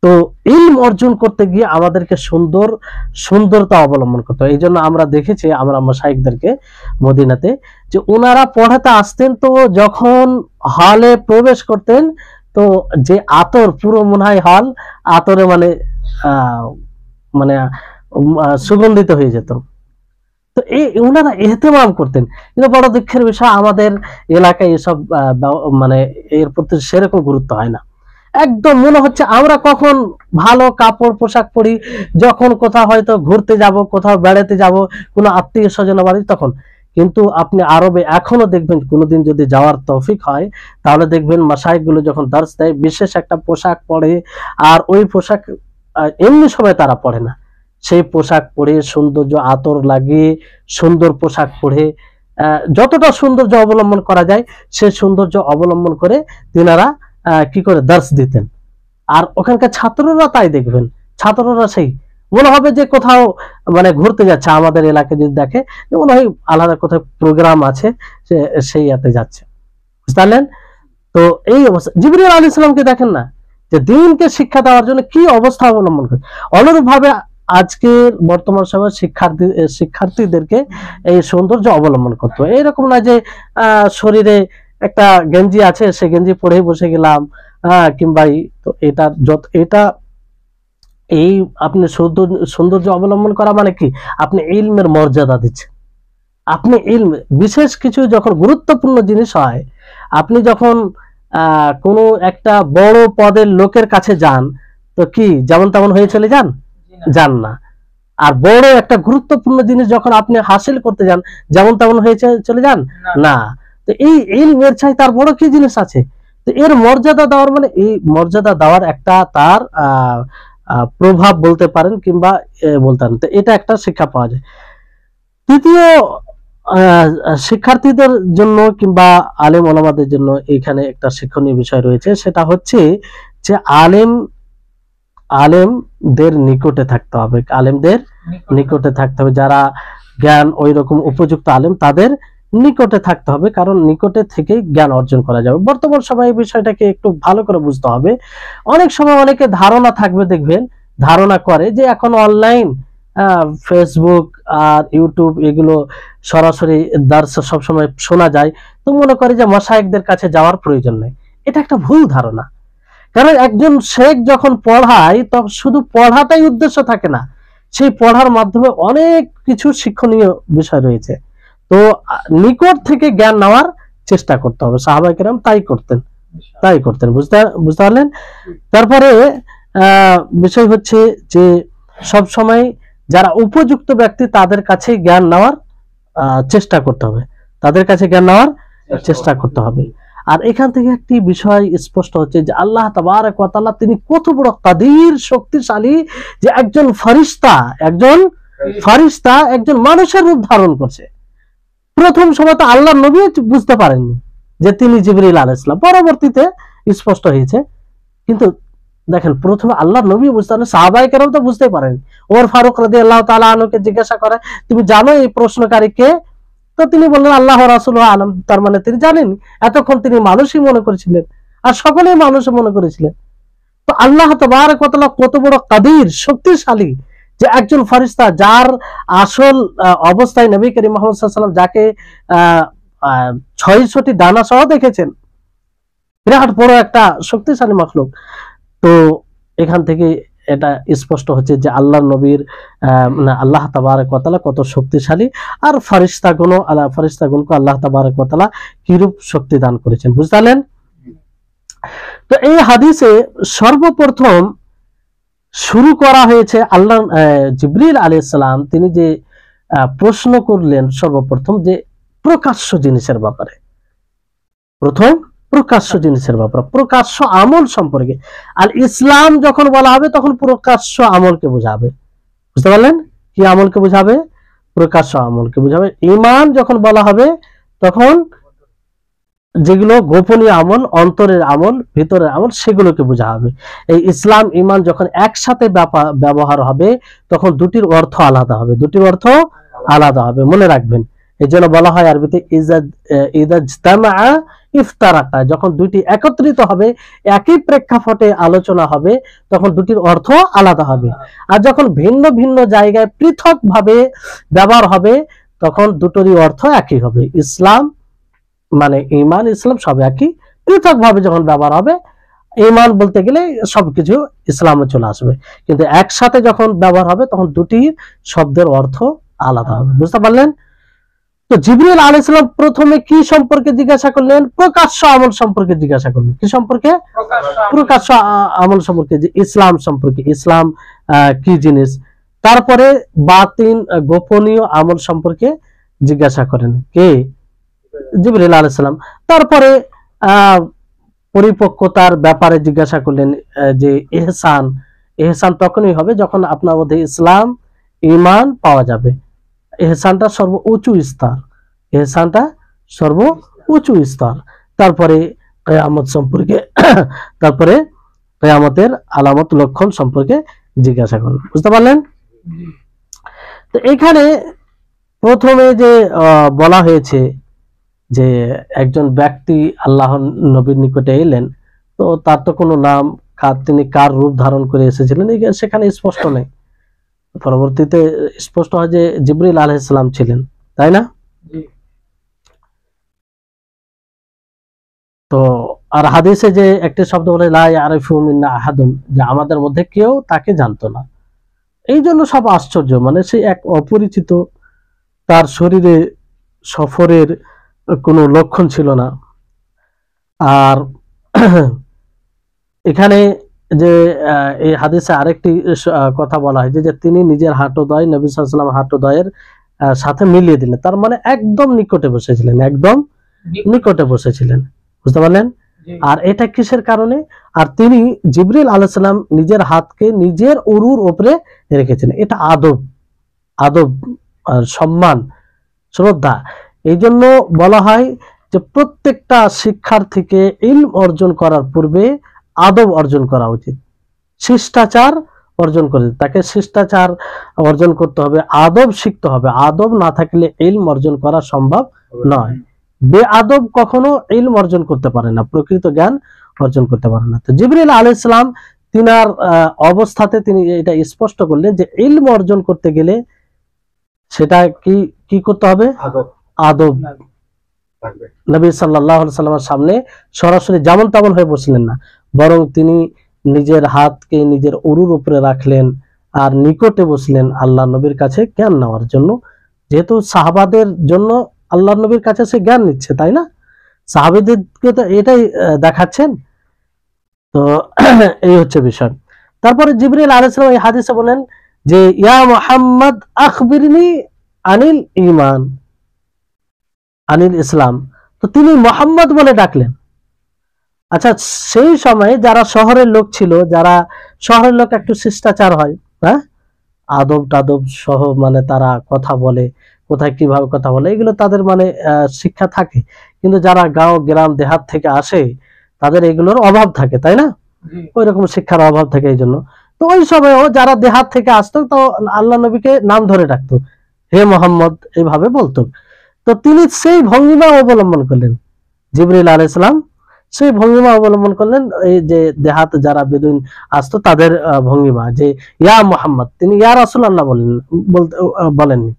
তো ইলম অর্জন করতে গিয়ে আমাদেরকে সুন্দরতা অবলম্বন করতে হয়। এই জন্য আমরা দেখেছি আমরা মাশায়েখদেরকে মদিনাতে, যে ওনারা পড়াতে আসতেন, তো যখন হলে প্রবেশ করতেন তো যে আতর, পুরো মনে হয় হল আতরে মানে মানে সুগন্ধিত হয়ে যেত। তো এই ওনারা ইহতেমাম করতেন। কিন্তু বড় দুঃখের বিষয়, আমাদের এলাকায় এসব মানে এর প্রতি সেরকম গুরুত্ব হয় না। একদম মনে হচ্ছে আমরা কখন ভালো কাপড় পোশাক পরি, যখন কোথাও হয়তো ঘুরতে যাব, কোথাও বেড়াতে যাব, কোনো আত্মীয় স্বজন বাড়ি, তখন। কিন্তু আপনি আরবে এখনো দেখবেন, কোনোদিন যদি যাওয়ার তৌফিক হয় তাহলে দেখবেন মাশায়েখগুলো যখন দার্স দেয় বিশেষ একটা পোশাক পরে, আর ওই পোশাক এমনি সময় তারা পরে না, সেই পোশাক পরে সৌন্দর্য আতর লাগিয়ে সুন্দর পোশাক পরে যতটা সৌন্দর্য অবলম্বন করা যায় সেই সৌন্দর্য অবলম্বন করে তিনারা কি করে দার্স দিতেন। আর ওখানকার ছাত্ররা তাই দেখবেন, ছাত্ররা সেই মনে হবে যে কোথাও মানে ঘুরতে যাচ্ছে, আমাদের এলাকায় যদি দেখে মনে হয় আলাদা কোথাও প্রোগ্রাম আছে, সেই ইয়াতে যাচ্ছে। বুঝতে পারলেন? তো এই অবস্থা জিবরিল আলাইহিস সালামকে দেখেন না, যে দিনকে শিক্ষা দেওয়ার জন্য কি অবস্থা অবলম্বন করে। অনুরূপ ভাবে আজকের বর্তমান সময় শিক্ষার্থীদেরকে এই সৌন্দর্য অবলম্বন করতে হবে। এইরকম না যে শরীরে একটা গেঞ্জি আছে, সে গেঞ্জি পরে বসে গেলাম, কিংবা তো এটা এই আপনি সৌন্দর্য অবলম্বন করা মানে কি, আপনি ইলমের মর্যাদা দিচ্ছেন। আপনি ইলম বিশেষ কিছু যখন গুরুত্বপূর্ণ জিনিস হয়, আপনি যখন কোনো একটা বড় পদের লোকের কাছে যান, তো কি যেমন তেমন হয়ে চলে যান না। আর বড় একটা গুরুত্বপূর্ণ জিনিস যখন আপনি হাসিল করতে যান, যেমন তেমন হয়ে চলে যান না। তো এই ইলমের চাই তার বড় কি জিনিস আছে। তো এর মর্যাদা দেওয়ার মানে এই মর্যাদা দেওয়ার একটা তার প্রভাব বলতে পারেন, কিংবা বলতে পারেন। তো এটা একটা শিক্ষা পাওয়া যায়। তৃতীয় শিক্ষার্থীদের জন্য কিংবা আলেম ওলামাদের জন্য এখানে একটা শিক্ষণীয় বিষয় রয়েছে, সেটা হচ্ছে যে আলেমদের নিকটে থাকতে হবে, আলেমদের নিকটে থাকতে হবে। যারা জ্ঞান ওই রকম উপযুক্ত আলেম, তাদের নিকটে থাকতে হবে, কারণ নিকটে থেকেই জ্ঞান অর্জন করা যাবে। বর্তমান সময়ে এই বিষয়টাকে একটু ভালো করে বুঝতে হবে। অনেক সময় অনেকে ধারণা থাকবে, দেখবেন ধারণা করে যে এখন অনলাইন ফেসবুক আর ইউটিউব এগুলো সরাসরি দার্স সবসময় শোনা যায়, তো মনে করে যে মাশায়েখদের কাছে যাওয়ার প্রয়োজন নেই। এটা একটা ভুল ধারণা। কারণ একজন শেখ যখন পড়ায়, তখন শুধু পড়াটাই উদ্দেশ্য থাকে না, সেই পড়ার মাধ্যমে অনেক কিছু শিক্ষণীয় বিষয় রয়েছে। তো নিকট থেকে জ্ঞান নেওয়ার চেষ্টা করতে হবে। সাহাবায়ে কেরাম তাই করতেন। বুঝতে পারলেন? তারপরে বিষয় হচ্ছে যে সব সময় যারা উপযুক্ত ব্যক্তি তাদের কাছে জ্ঞান নেওয়ার চেষ্টা করতে হবে, আর এখান থেকে একটি বিষয় স্পষ্ট হচ্ছে যে আল্লাহ তাবারক ওয়া তাআলা তিনি কত বড় কাদির, শক্তিশালী, যে একজন ফারিস্তা একজন মানুষের রূপ ধারণ করছে। প্রথম সময় তো আল্লাহর নবী বুঝতে পারেননি যে তিনি জিবরিল আলাইহিস সালাম, পরবর্তীতে স্পষ্ট হয়েছে। কিন্তু দেখেন, প্রথমে আল্লাহর নবী বুঝতে পারেন, সাহাবায়ে কেরাম তো বুঝতেই পারেন। ওমর ফারুক রাদিয়াল্লাহু তাআলা আনহুকে জিজ্ঞাসা করে, তুমি জানো এই প্রশ্নকারী কে? তো তিনি বললেন আল্লাহ ওয়া রাসূলুহু আলাম। তার মানে তিনি জানেন। এতক্ষণ তিনি মানুষই মনে করেছিলেন, আর সকলেই মানুষ মনে করেছিলেন। তো আল্লাহ তাবারক ওয়া তাআলা কত বড় কাদির, শক্তিশালী, যে একজন ফেরেশতা যার আসল অবস্থায় নবী করিম মুহাম্মদ সাল্লাল্লাহু আলাইহি ওয়াসাল্লাম যাকে 6টি দানা সহ দেখেছেন, বিরাট বড় একটা শক্তিশালী মাখলুক। তো এখান থেকে এটা স্পষ্ট হচ্ছে যে আল্লাহর নবীর আল্লাহ তাবারক ওয়া তাআলা কত শক্তিশালী, আর ফেরেশতাগণকে আল্লাহ তাবারক ওয়া তাআলা কিরূপ শক্তি দান করেছেন। বুঝলেন? তো এই হাদিসে সর্বপ্রথম শুরু করা হয়েছে আল্লাহ জিবরিল আলাইহিস সালাম তিনি যে প্রশ্ন করলেন সর্বপ্রথম যে প্রকাশ্য জিনিসের ব্যাপারে, প্রথম প্রকাশ্য জিনিসের ব্যাপারে, প্রকাশ্য আমল সম্পর্কে। আর ইসলাম যখন বলা হবে তখন প্রকাশ্য আমলকে বোঝাবে, বুঝতে পারলেন? কি আমলকে বোঝাবে? প্রকাশ্য আমলকে বোঝাবে। ঈমান যখন বলা হবে তখন যেগুলো গোপনীয় আমল, অন্তরের আমল, ভিতরের আমল, সেগুলোকে বোঝা হবে। এই ইসলাম ঈমান যখন একসাথে ব্যবহার হবে তখন দুটির অর্থ আলাদা হবে, দুটির অর্থ আলাদা হবে, মনে রাখবেন। এই জন্য বলা হয় আরবিতে ইজাজতামা ইফতারাকা, যখন দুটি একত্রিত হবে একই প্রেক্ষাপটে আলোচনা হবে তখন দুটির অর্থ আলাদা হবে। আর যখন ভিন্ন ভিন্ন জায়গায় পৃথক ভাবে ব্যবহার হবে তখন দুটোরই অর্থ একই হবে। ইসলাম মানে ঈমান, ইসলাম সব একই, পৃথক ভাবে যখন ব্যবহার হবে, ঈমান বলতে গেলে সবকিছু ইসলামে চলে আসবে, কিন্তু একসাথে যখন ব্যবহার হবে তখন দুটি শব্দের অর্থ আলাদা হবে, বুঝতে পারলেন? তো জিবরিল আলাইহিস সালাম প্রথমে কি সম্পর্কে জিজ্ঞাসা করলেন? প্রকাশ্য আমল সম্পর্কে জিজ্ঞাসা করলেন। কি সম্পর্কে? প্রকাশ্য আমল সম্পর্কে, যে ইসলাম সম্পর্কে, ইসলাম কি জিনিস। তারপরে বাতিন গোপনীয় আমল সম্পর্কে জিজ্ঞাসা করেন কে? জিবরিল আলাইহিস সালাম। তারপরে পরিপক্কতার ব্যাপারে জিজ্ঞাসা করলেন, যে ইহসান, ইহসান তখনই হবে যখন আপনার মধ্যে ইসলাম ঈমান পাওয়া যাবে। ইহসানটা সর্বোচ্চ স্তর, ইহসানটা সর্বোচ্চ স্তর। তারপরে কিয়ামত সম্পর্কে, তারপরে কিয়ামতের আলামত লক্ষণ সম্পর্কে জিজ্ঞাসা করলেন, বুঝতে পারলেন? তো এখানে প্রথমে যে বলা হয়েছে যে একজন ব্যক্তি আল্লাহ নবীর নিকটে এলেন, তো তার তো কোনো নাম, তিনি কার রূপ ধারণ করে এসেছিলেন সেখানে স্পষ্ট নেই। পরবর্তীতে স্পষ্ট হয় যে জিবরিল আলাইহিস সালাম ছিলেন, তাই না? তো আর হাদিসে যে একটি শব্দ বলে লা ইয়ারিফু মিন্না আহাদুন, যে আমাদের মধ্যে কেউ তাকে জানতো না। এই জন্য সব আশ্চর্য, মানে সে এক অপরিচিত, তার শরীরে সফরের কোনো লক্ষণ ছিল না। আর এখানে যে এই হাদিসে আরেকটি কথা বলা হয় যে তিনি নিজের হাঁটুদয় নবী সাল্লাল্লাহু আলাইহি ওয়াসাল্লাম হাঁটুদয়ের সাথে মিলিয়ে দিলেন, তার মানে একদম নিকটে বসেছিলেন, একদম নিকটে বসেছিলেন, বুঝতে পারলেন? আর এটা কিসের কারণে? আর তিনি জিবরিল আলাইহিস সালাম নিজের হাতকে নিজের উরুর উপরে রেখেছেন, এটা আদব, আদব, সম্মান, শ্রদ্ধা। এই জন্য বলা হয় যে প্রত্যেকটা শিক্ষার্থীকে ইলম অর্জন করার পূর্বে আদব অর্জন করা উচিত, শিষ্টাচার অর্জন করে, তাকে শিষ্টাচার অর্জন করতে হবে, আদব শিখতে হবে। আদব না থাকলে ইলম অর্জন করা সম্ভব নয়। বেআদব কখনো ইলম অর্জন করতে পারে না, প্রকৃত জ্ঞান অর্জন করতে পারে না। তো জিবরিল আলাইহিস সালাম তিনার অবস্থাতে তিনি এটা স্পষ্ট করলেন যে ইলম অর্জন করতে গেলে সেটা কি করতে হবে? আদব। নবী সাল্লাল্লাহু আলাইহি সাল্লামের সামনে সরাসরি যেমন তেমন হয়ে বসলেন না, বরং তিনি নিজের হাতকে নিজের উরুর উপরে রাখলেন আর নিকটে বসলেন আল্লাহ নবীর কাছে জ্ঞান নেওয়ার জন্য। যেহেতু সাহাবাদের জন্য আল্লাহ নবীর কাছে সে জ্ঞান নিচ্ছে, তাই না? সাহাবীদেরকে তো এটাই দেখাচ্ছেন। তো এই হচ্ছে বিষয়। তারপরে জিবরিল আলাইহিস সালাম এই হাদিসে বলেন যে ইয়া মুহাম্মদ আখবিরনি আনিল ঈমান, আনিল ইসলাম। তো তিনি মুহাম্মদ বলে ডাকলেন। আচ্ছা, সেই সময় যারা শহরের লোক ছিল, যারা শহরের লোক একটু শিষ্টাচার হয়, হ্যাঁ, আদব টাদব সহ, মানে তারা কথা বলে, কোথায় কিভাবে কথা বলে, এগুলো তাদের মানে শিক্ষা থাকে। কিন্তু যারা গাঁও গ্রাম দেহাত থেকে আসে তাদের এগুলোর অভাব থাকে, তাই না? ওই রকম শিক্ষার অভাব থাকে। এই জন্য তো ওই সময়ও যারা দেহাত থেকে আসতো তো আল্লাহ নবীকে নাম ধরে ডাকতো, হে মোহাম্মদ, এইভাবে বলতো। তো তিনি সেই ভঙ্গিমা অবলম্বন করলেন, জিবরিল আলাইহিস সালাম সেই ভঙ্গিমা অবলম্বন করলেন, এই যে দেহাত যারা বেদুইন আসতো তাদের ভঙ্গিমা, যে ইয়া মুহাম্মদ, তিনি ইয়া রাসূলুল্লাহ বলেননি,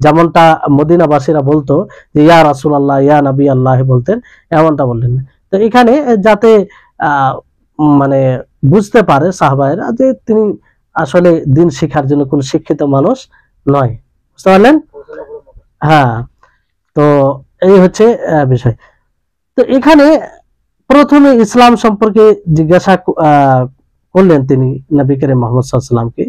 যেমনটা মদিনাবাসীরা বলতো যে ইয়া রাসূলুল্লাহ, ইয়া নবী আল্লাহ বলতেন, এমনটা বললেন। তো এখানে যাতে মানে বুঝতে পারে সাহাবায়েরা যে তিনি আসলে দিন শিক্ষার জন্য কোন শিক্ষিত মানুষ নয়, বুঝতে পারলেন? হ্যাঁ, তো এই হচ্ছে বিষয়। তো এখানে প্রথমে ইসলাম সম্পর্কে জিজ্ঞাসা করলেন তিনি নবী করিম মুহাম্মদ সাল্লাল্লাহু আলাইহি ওয়াসাল্লামকে।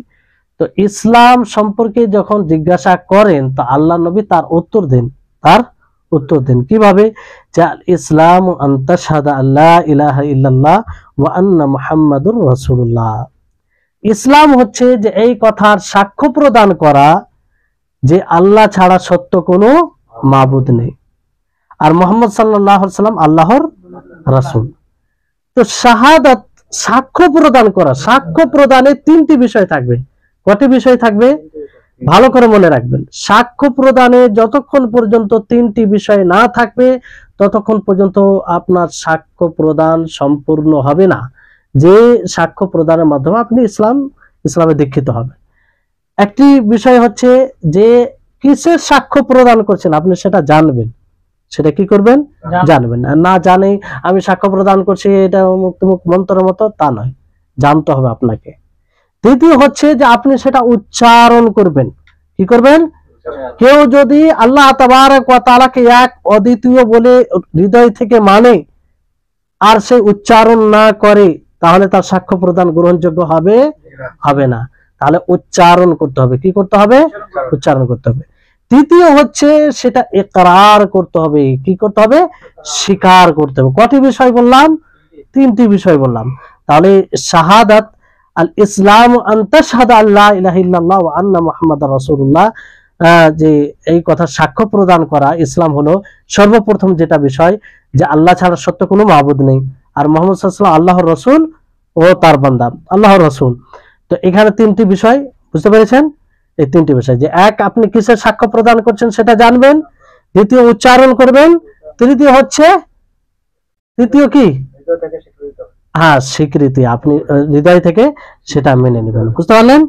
তো ইসলাম সম্পর্কে যখন জিজ্ঞাসা করেন তো আল্লাহ নবী তার উত্তর দেন কিভাবে, যে ইসলাম আন তাশহাদা আল্লা ইলাহা ইল্লাল্লাহ ওয়া আন্না মুহাম্মাদুর রাসূলুল্লাহ। ইসলাম হচ্ছে যে এই কথার সাক্ষ্য প্রদান করা যে আল্লাহ ছাড়া সত্য কোনো মাবুদ নেই, আর মুহাম্মদ সাল্লাল্লাহু আলাইহি ওয়াসাল্লাম আল্লাহর রাসূল। তো শাহাদাত সাক্ষ্য প্রদান করা, সাক্ষ্য প্রদানে তিনটি বিষয় থাকবে। কয়টি বিষয় থাকবে ভালো করে মনে রাখবেন। সাক্ষ্য প্রদানে যতক্ষণ পর্যন্ত তিনটি বিষয় না থাকবে ততক্ষণ পর্যন্ত আপনার সাক্ষ্য প্রদান সম্পূর্ণ হবে না, যে সাক্ষ্য প্রদানের মাধ্যমে আপনি ইসলামে দীক্ষিত হবেন। একটি বিষয় হচ্ছে যে কিসের সাক্ষ্য প্রদান করছেন আপনি সেটা জানবেন, সেটা কি করবেন জানবেন। না জানে আমি সাক্ষ্য প্রদান করছি এটা মুক্তমুখ মন্ত্রের মতো, তা নয়, জানতে হবে আপনাকে। দ্বিতীয় হচ্ছে যে আপনি সেটা উচ্চারণ করবেন। কি করবেন? কেউ যদি আল্লাহ তাবারক ওয়া তাআলাকে এক অদ্বিতীয় বলে হৃদয় থেকে মানে আর সে উচ্চারণ না করে তাহলে তার সাক্ষ্য প্রদান গ্রহণযোগ্য হবে না। তাহলে উচ্চারণ করতে হবে। কি করতে হবে? উচ্চারণ করতে হবে। তৃতীয় হচ্ছে সেটা ইকরার করতে হবে। কি করতে হবে? স্বীকার করতে হবে। কয়টি বিষয় বললাম? তিনটি বিষয় বললাম। তাহলে শাহাদাত আল ইসলাম আন তাশহাদা আল্লা ইলাহা ইল্লাল্লাহ ওয়া আন্না মুহাম্মাদার রাসূলুল্লাহ, যে এই কথা সাক্ষ্য প্রদান করা। ইসলাম হলো সর্বপ্রথম যেটা বিষয় যে আল্লাহ ছাড়া সত্য কোনো মাবুদ নেই, আর মুহাম্মদ সাল্লাল্লাহু আলাইহি ওয়াসাল্লাম আল্লাহর রাসূল ও তার বান্দা, আল্লাহর রাসূল। তো এখানে তিনটি বিষয় বুঝতে পেরেছেন? এই তিনটি বিষয় যে এক, আপনি কিসের সাক্ষ্য প্রদান করছেন সেটা জানবেন, দ্বিতীয় উচ্চারণ করবেন, তৃতীয় কি? হ্যাঁ, স্বীকৃতি, আপনি হৃদয় থেকে সেটা মেনে নেবেন। বুঝতে পারলেন?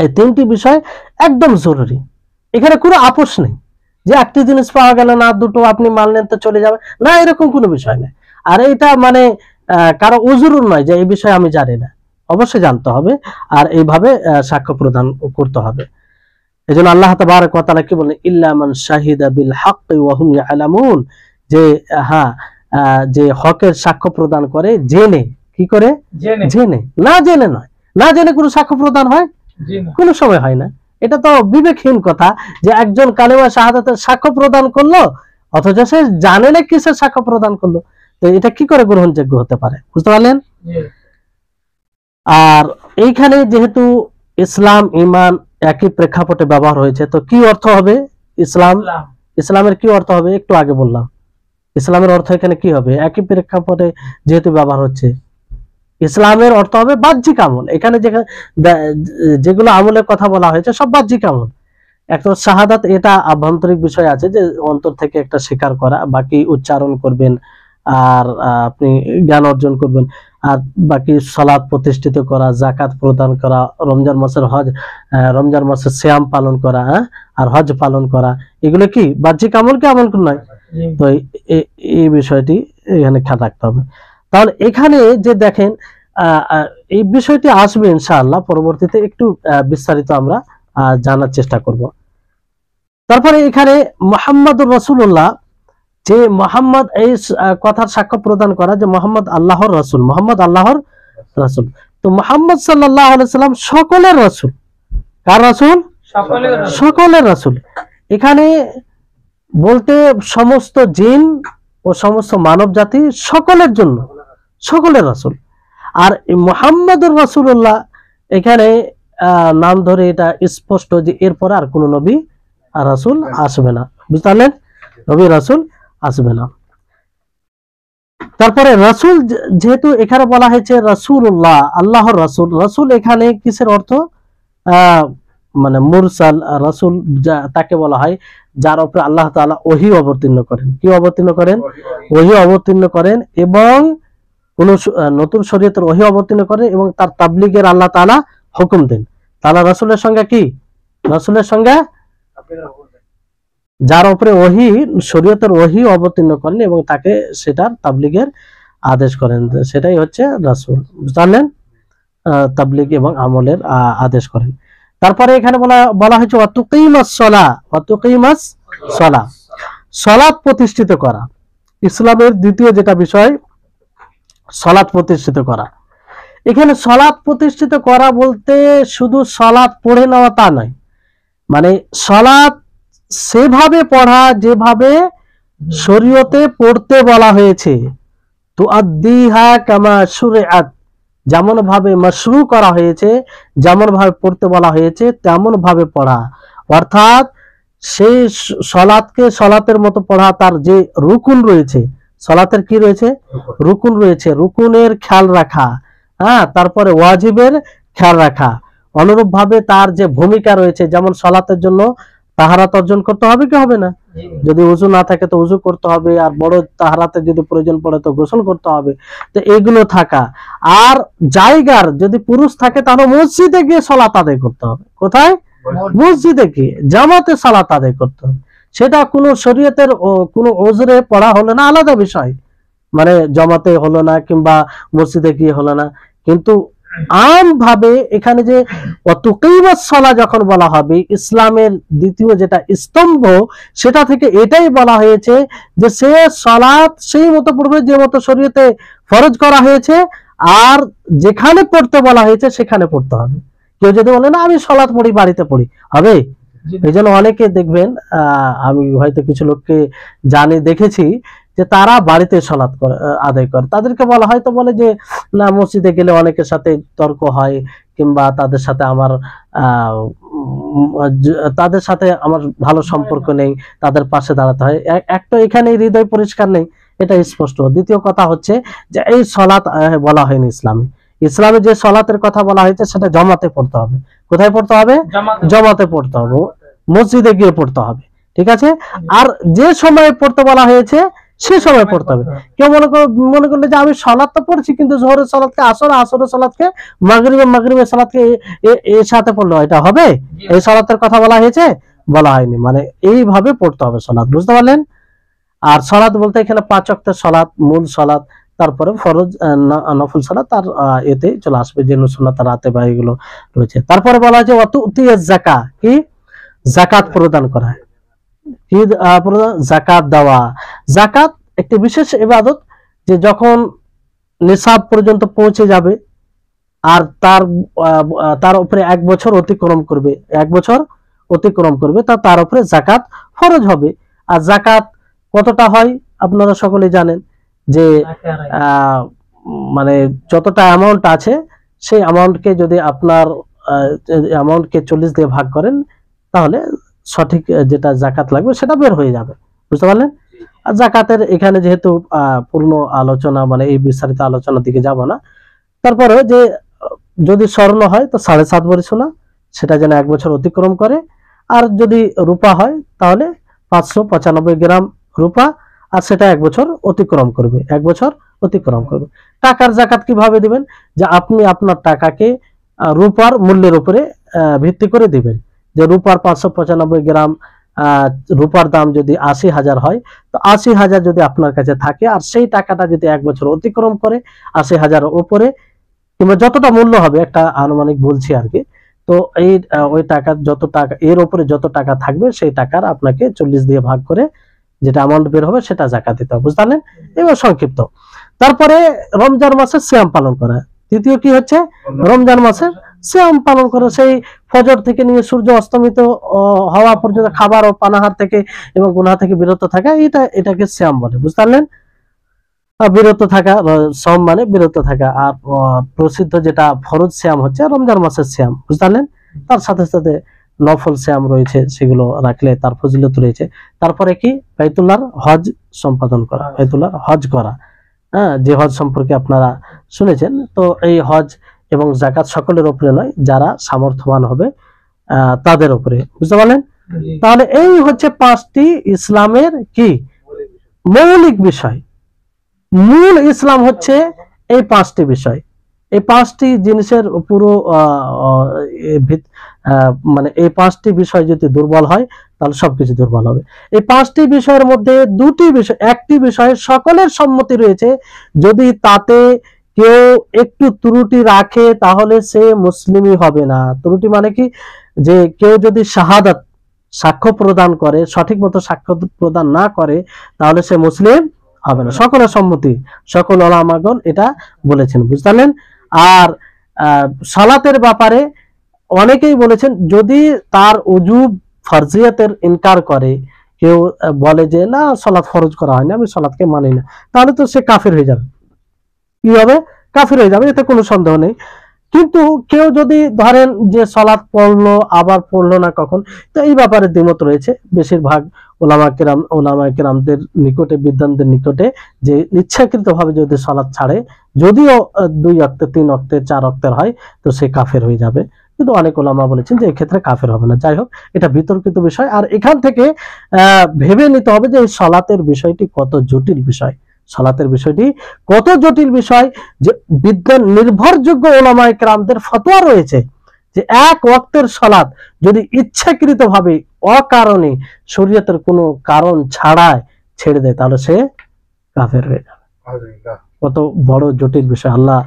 এই তিনটি বিষয় একদম জরুরি। এখানে কোনো আপোষ নেই যে একটি জিনিস পাওয়া গেল না, দুটো আপনি মানলেন তো চলে যাবে না, এরকম কোনো বিষয় নেই। আর এটা মানে কারো উজুর নয় যে এই বিষয়ে আমি জানি না, অবশ্যই জানতে হবে আর এইভাবে সাক্ষ্য প্রদান করতে হবে। এজন্য আল্লাহ তাবারক ওয়া তাআলা কি বলেন, ইল্লা মান শাহিদা বিল হাক্কি ওয়া হুম ইয়ালামুন, যে যে হকের সাক্ষ্য প্রদান করে জেনে। কি করে? জেনে। না জেনে নয়, না জেনে কোনো সাক্ষ্য প্রদান হয়? কোনো সময় হয় না। এটা তো বিবেকহীন কথা যে একজন কালেমা শাহাদাতের সাক্ষ্য প্রদান করলো অথচ সে জানে না কিসের সাক্ষ্য প্রদান করলো। তো এটা কি করে গ্রহণযোগ্য হতে পারে? বুঝতে পারলেন? আর এইখানে যেহেতু ইসলাম ঈমান একই প্রেক্ষাপটে ব্যবহার হয়েছে, তো কি অর্থ হবে ইসলামের কি অর্থ হবে? একটু আগে বললাম ইসলামের অর্থ এখানে কি হবে? একই প্রেক্ষাপটে যেহেতু ব্যবহার হচ্ছে, ইসলামের অর্থ হবে বাহ্যিক আমল। এখানে যেগুলো আমলের কথা বলা হয়েছে সব বাহ্যিক আমল। একটা শাহাদাত এটা আভ্যন্তরিক বিষয় আছে যে অন্তর থেকে একটা স্বীকার করা, বাকি উচ্চারণ করবেন আর আপনি জ্ঞান অর্জন করবেন, আর বাকি সালাত প্রতিষ্ঠিত করা, যাকাত প্রদান করা, রমজান মাসের সিয়াম পালন করা, আর হজ পালন করা, এগুলো কি বাহ্যিক আমল কি আমল নয়? তো এই বিষয়টি এখানে খেয়াল রাখতে হবে। তাহলে এখানে যে দেখেন এই বিষয়টি আসবে ইনশাআল্লাহ পরবর্তীতে, একটু বিস্তারিত আমরা জানার চেষ্টা করব। তারপরে এখানে মুহাম্মাদুর রাসূলুল্লাহ, যে মুহাম্মদ এই কথার সাক্ষ্য প্রদান করা যে মুহাম্মদ আল্লাহর রাসূল, মুহাম্মদ আল্লাহর রাসূল। তো মুহাম্মদ সাল্লাল্লাহু আলাইহি সাল্লাম সকলের রাসূল। কার রাসূল? সকলের রাসূল। এখানে বলতে সমস্ত জিন ও সমস্ত মানব জাতি সকলের জন্য, সকলের রাসূল। আর মুহাম্মাদুর রাসূলুল্লাহ এখানে নাম ধরে এটা স্পষ্ট যে এরপরে আর কোন নবী আর রাসূল আসবে না। বুঝতে পারলেন? নবী রাসূল আসবে না। তারপরে রাসূল, যেহেতু এখানে বলা হয়েছে রাসূলুল্লাহ, আল্লাহর রাসূল। রাসূল এখানে কিসের অর্থ? মানে মুরসাল রাসূল তাকে বলা হয় যার উপরে আল্লাহ তাআলা ওহী অবতীর্ণ করেন। কি অবতীর্ণ করেন? ওহী অবতীর্ণ করেন, এবং কোন নতুন শরীয়তের ওহী অবতীর্ণ করেন এবং তার তাবলীগের আল্লাহ তাআলা হুকুম দেন। তাহলে রাসূলের সংজ্ঞা কি? রাসূলের সংজ্ঞা যার উপরে ওহী, শরীয়তের ওহী অবতীর্ণ করেন এবং তাকে সেটার তাবলীগের আদেশ করেন, সেটাই হচ্ছে রাসূল। জানেন? তাবলীগ এবং আমলের আদেশ করেন। তারপরে এখানে বলা হয়েছে ওয়াতুকিমাস সালাহ, সালাত প্রতিষ্ঠিত করা। ইসলামের দ্বিতীয় যেটা বিষয় সলাৎ প্রতিষ্ঠিত করা। এখানে সলাৎ প্রতিষ্ঠিত করা বলতে শুধু সলাৎ পড়ে নেওয়া তা নয়, মানে সলাৎ সেভাবে পড়া যেভাবে শরীয়তে পড়তে বলা হয়েছে, তুআদ্দিহা কামা শুরিআত, যেমন ভাবে মাশরু করা হয়েছে, যেমন ভাবে পড়তে বলা হয়েছে তেমন ভাবে পড়া। অর্থাৎ সেই সলাৎকে সলাতের মতো পড়া, তার যে রুকুন রয়েছে, সলাতের কি রয়েছে, রুকুন রয়েছে, রুকুনের খেয়াল রাখা, হ্যাঁ, তারপরে ওয়াজিবের খেয়াল রাখা। অনুরূপ ভাবে তার যে ভূমিকা রয়েছে, যেমন সলাতের জন্য তাহারাত অর্জন করতে হবে কি হবে না, যদি উযু না থাকে তো উযু করতে হবে, আর বড় তাহারাতে যদি প্রয়োজন পড়ে তো গোসল করতে হবে। তো এগুলো থাকা, আর জায়গার যদি পুরুষ থাকে তাহলে মসজিদে গিয়ে সালাত আদায় করতে হবে। কোথায়? মসজিদে গিয়ে জামাতে সালাত আদায় করতে হবে। সেটা কোনো শরীয়তের কোনো ওজরে পড়া হলো না, আলাদা বিষয়, মানে জামাতে হলো না কিংবা মসজিদে গিয়ে হলো না, কিন্তু আম ভাবে এখানে যে ওয়াতুকিমাস সালাহ যখন বলা হবে, ইসলামের দ্বিতীয় যেটা স্তম্ভ, সেটা থেকে এটাই বলা হয়েছে যে সে সালাত সেই মতো পড়বে যে মতো শরীয়তে ফরজ করা হয়েছে, আর যেখানে পড়তে বলা হয়েছে সেখানে পড়তে হবে। কেউ যদি বলে না আমি সালাত পড়ি, বাড়িতে পড়ি, হবে? এই জন্য অনেকে দেখবেন, আমি হয়তো কিছু লোককে জানি, দেখেছি যে তারা বাড়িতে সালাত আদায় করে। তাদেরকে বলা হয় তো বলে যে না, মসজিদে গেলে অনেকের সাথে তর্ক হয়, কিংবা তাদের সাথে আমার ভালো সম্পর্ক নেই, তাদের পাশে দাঁড়াতে হয়। এক তো এখানে হৃদয় পরিষ্কার নেই, এটা স্পষ্ট। দ্বিতীয় কথা হচ্ছে যে এই সালাত বলা হয়নি ইসলামে। ইসলামে যে সালাতের কথা বলা হয়েছে সেটা জমাতে পড়তে হবে। কোথায় পড়তে হবে? জমাতে পড়তে হবে, মসজিদে গিয়ে পড়তে হবে, ঠিক আছে? আর যে সময় পড়তে বলা হয়েছে সে সময় পড়তে হবে। কেউ মনে করলে যে আমি সালাত তো পড়ছি, কিন্তু জোহরের সালাতকে আসর, আসরের সালাতকে মাগরিবের সালাতকে এর সাথে পড়লো, এটা হবে? এই সালাতের কথা বলা হয়েছে? বলা হয়নি। মানে এইভাবে পড়তে হবে সালাত, বুঝতে পারলেন? আর সালাত বলতে এখানে 5 ওয়াক্তের সালাত, মূল সালাত, তারপরে ফরজ নফল সালাত, তার এতে চলে আসবে যে সুন্নাত রাতে বা এগুলো রয়েছে। তারপরে বলা হয়েছে ওয়াতুতিয়াজ যাকাত, কি? যাকাত প্রদান করা, কি প্রদান? যাকাত দেওয়া। যাকাত একটি বিশেষ ইবাদত, যে যখন নিসাব পর্যন্ত পৌঁছে যাবে আর তার উপরে 1 বছর অতিক্রম করবে, 1 বছর অতিক্রম করবে, তার উপরে যাকাত ফরজ হবে। আর যাকাত কতটা হয় আপনারা সকলে জানেন, যে মানে যতটা অ্যামাউন্ট আছে সেই অ্যামাউন্টকে যদি আপনার অ্যামাউন্টকে 40 দিয়ে ভাগ করেন, তাহলে সঠিক যেটা যাকাত লাগবে সেটা বের হয়ে যাবে, বুঝতে পারলেন? আর যাকাতের এখানে যেহেতু পূর্ণ আলোচনা, মানে এই বিস্তারিত আলোচনার দিকে যাব না। তারপরে যে যদি স্বর্ণ হয় তো 7.5 ভরি সোনা, সেটা যেন 1 বছর অতিক্রম করে। আর যদি রূপা হয় তাহলে 595 গ্রাম রূপা, আর সেটা 1 বছর অতিক্রম করবে, 1 বছর অতিক্রম করবে। টাকার যাকাত কিভাবে দিবেন? যে আপনি আপনার টাকাকে রূপার মূল্যের উপরে ভিত্তি করে দিবেন। যে রূপার 595 গ্রাম রূপার দাম যদি 80,000 হয়, তো 80,000 যদি আপনার কাছে থাকে, আর সেই টাকাটা যদি 1 বছর অতিক্রম করে 80,000 উপরে, কিংবা যতটা মূল্য হবে, একটা আনুমানিক বলছি আর কি, তো এই ওই টাকা যত টাকা এর উপরে যত টাকা থাকবে সেই টাকার আপনাকে 40 দিয়ে ভাগ করে যেটা অ্যামাউন্ট বের হবে সেটা যাকাত দিতে হবে, বুঝতে পারলেন? এবার সংক্ষিপ্ত। তারপরে রমজান মাসে সিয়াম পালন করা। তৃতীয় কি হচ্ছে? রমজান মাসে সিয়াম পালন করা। সেই ফজর থেকে নিয়ে সূর্য অস্তমিত হওয়া পর্যন্ত খাবার ও পানাহার থেকে এবং গুনাহ থেকে বিরত থাকা, এটাকে সিয়াম বলে, বুঝতে পারলেন? বিরত থাকা, সম মানে বিরত থাকা। আর প্রসিদ্ধ যেটা ফরজ সিয়াম হচ্ছে রমজান মাসের সিয়াম, বুঝতে পারলেন? তার সাথে সাথে নফল সিয়াম রয়েছে, সেগুলো রাখলে তার ফজিলত রয়েছে। তারপরে কি? বাইতুল্লাহর হজ সম্পাদন করা, বাইতুল্লাহর হজ করা, হ্যাঁ, যে হজ সম্পর্কে আপনারা শুনেছেন। তো এই হজ এবং যাকাত সকলের উপরে নয়, যারা সামর্থ্যবান হবে তাদের উপরে, বুঝতে পারলেন? তাহলে এই হচ্ছে 5টি ইসলামের কি মৌলিক বিষয়। মূল ইসলাম হচ্ছে এই 5টি বিষয়। এই 5টি জিনিসের পুরো মানে এই 5টি বিষয় যদি দুর্বল হয় তাহলে সবকিছু দুর্বল হবে। এই 5টি বিষয়ের মধ্যে একটি বিষয়ে সকলের সম্মতি রয়েছে, যদি তাতে কেউ একটু ত্রুটি রাখে তাহলে সে মুসলিমই হবে না। ত্রুটি মানে কি? যে কেউ যদি শাহাদাত, সাক্ষ্য প্রদান করে, সঠিক মতো সাক্ষ্য প্রদান না করে, তাহলে সে মুসলিম হবে না, সকলের সম্মতি, সকল ওলামাগণ এটা বলেছেন, বুঝতে পারলেন। আর সালাতের ব্যাপারে অনেকেই বলেছেন যদি তার উজুব ফরজিয়াতের ইনকার করে, কেউ বলে যে না সালাত ফরজ করা হয়নি, আমি সালাতকে মানি না, তাহলে তো সে কাফের হয়ে যাবে। কি হবে? কাফের হয়ে যাবে, এতে কোনো সন্দেহ নেই। কিন্তু কেউ যদি ধরেন যে সালাত পড়লো আবার পড়লো না কখন, তো এই ব্যাপারে দ্বিমত রয়েছে বেশিরভাগ ওলামা কেরামদের নিকটে, বিদ্বানদের নিকটে, যে ইচ্ছাকৃত ভাবে যদি সালাত ছাড়ে, যদিও 2 ওয়াক্তে 3 ওয়াক্তে 4 ওয়াক্তের হয়, তো সে কাফের হয়ে যাবে। কিন্তু অনেক ওলামা বলেছেন যে এক্ষেত্রে কাফের হবে না। যাই হোক, এটা বিতর্কিত বিষয়। আর এখান থেকে ভেবে নিতে হবে যে এই সালাতের বিষয়টি কত জটিল বিষয়, সালাতের বিষয়টি কত জটিল বিষয়, যে বিদ্যান নির্ভরযোগ্য ওলামায়ে কেরামদের ফতোয়া রয়েছে যে এক ওয়াক্তের সালাত যদি ইচ্ছাকৃত ভাবে অকারণে শরীয়তের কোনো কারণ ছাড়ায় ছেড়ে দেয়, তাহলে সে কাফের হয়ে যাবে। কত বড় জটিল বিষয়, আল্লাহ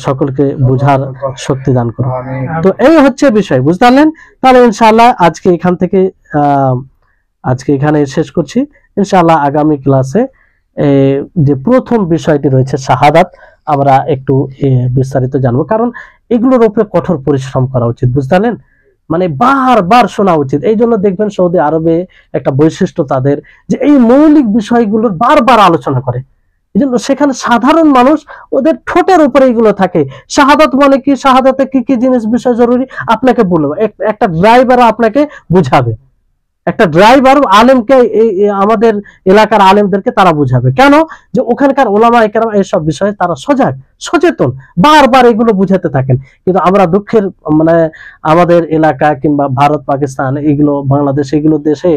সকলকে বুঝার শক্তি দান করুন। তো এই হচ্ছে বিষয়, বুঝতে পারলেন। তাহলে ইনশাআল্লাহ আজকে এখানে শেষ করছি। ইনশাআল্লাহ আগামী ক্লাসে যে প্রথম বিষয়টি রয়েছে শাহাদাত, আমরা একটু বিস্তারিত জানবো, কারণ এগুলোর উপরে কঠোর পরিশ্রম করা উচিত, বুঝতে পারলেন। মানে বারবার শোনা উচিত। এই জন্য দেখবেন সৌদি আরবে একটা বৈশিষ্ট্য তাদের, যে এই মৌলিক বিষয়গুলোর বারবার আলোচনা করে। এই জন্য সেখানে সাধারণ মানুষ ওদের ঠোঁটের উপরে এগুলো থাকে। শাহাদাত মানে কি, শাহাদাতে কি কি জিনিস বিষয় জরুরি আপনাকে বলবো, একটা ড্রাইভার আপনাকে বুঝাবে, একটা ড্রাইভার আলেমকে, আমাদের এলাকার আলেমদেরকে তারা বুঝাবে। কেন? যে ওখানকার ওলামায়ে কেরাম এইসব বিষয়ে তারা সচেতন, বারবার এগুলো বুঝাতে থাকেন। কিন্তু আমরা দুঃখের মানে আমাদের এলাকা কিংবা ভারত, পাকিস্তান, এগুলো বাংলাদেশ, এগুলো দেশে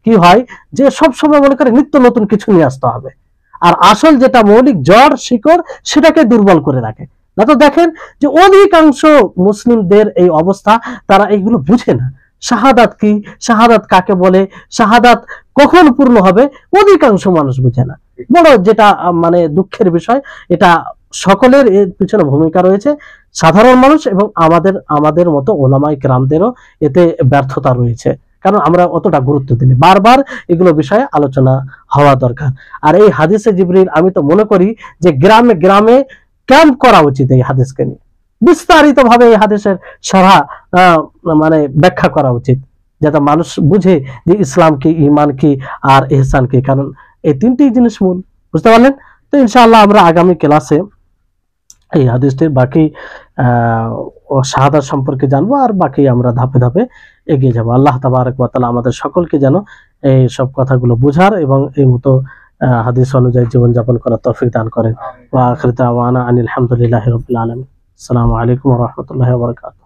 কি হয় যে সব সময় মনে করে নিত্য নতুন কিছু নিয়ে আসতে হবে, আর আসল যেটা মৌলিক জড় শিকড় সেটাকে দুর্বল করে রাখে। না তো দেখেন যে অধিকাংশ মুসলিমদের এই অবস্থা, তারা এইগুলো বুঝে না। শাহাদাত কি, শাহাদাত কাকে বলে, শাহাদাত কখন পূর্ণ হবে, অধিকাংশ মানুষ বুঝে না। বড় যেটা মানে দুঃখের বিষয়, এটা সকলের এর পিছনে ভূমিকা রয়েছে, সাধারণ মানুষ এবং আমাদের মতো ওলামায়ে কেরামদেরও এতে ব্যর্থতা রয়েছে, কারণ আমরা অতটা গুরুত্ব দিই। বারবার এগুলো বিষয়ে আলোচনা হওয়া দরকার। আর এই হাদিসে জিবরিল, আমি তো মনে করি যে গ্রামে গ্রামে ক্যাম্প করা উচিত এই হাদিসকে নিয়ে, বিস্তারিত ভাবে এই হাদিসের সারা মানে ব্যাখ্যা করা উচিত, যাতে মানুষ বুঝে যে ইসলাম কি, ঈমান কি, আর ইহসান কি। কারণ এই তিনটি জিনিস মূল, বুঝতে পারলেন। তো ইনশাআল্লাহ আমরা আগামী ক্লাসে এই হাদিসটির বাকি শাহাদাত সম্পর্কে জানবো, আর বাকি আমরা ধাপে ধাপে এগিয়ে যাব। আল্লাহ তাবারক ওয়া তাআলা আমাদের সকলকে যেন এই সব কথাগুলো বুঝার এবং এই মতো হাদিস অনুযায়ী জীবনযাপন করার তৌফিক দান করেন। ওয়া আখিরু দাওয়ানা আনিল হামদুলিল্লাহি রাব্বিল আলামিন। আসসালামু আলাইকুম ওয়া রাহমাতুল্লাহি ওয়া বারাকাতুহু।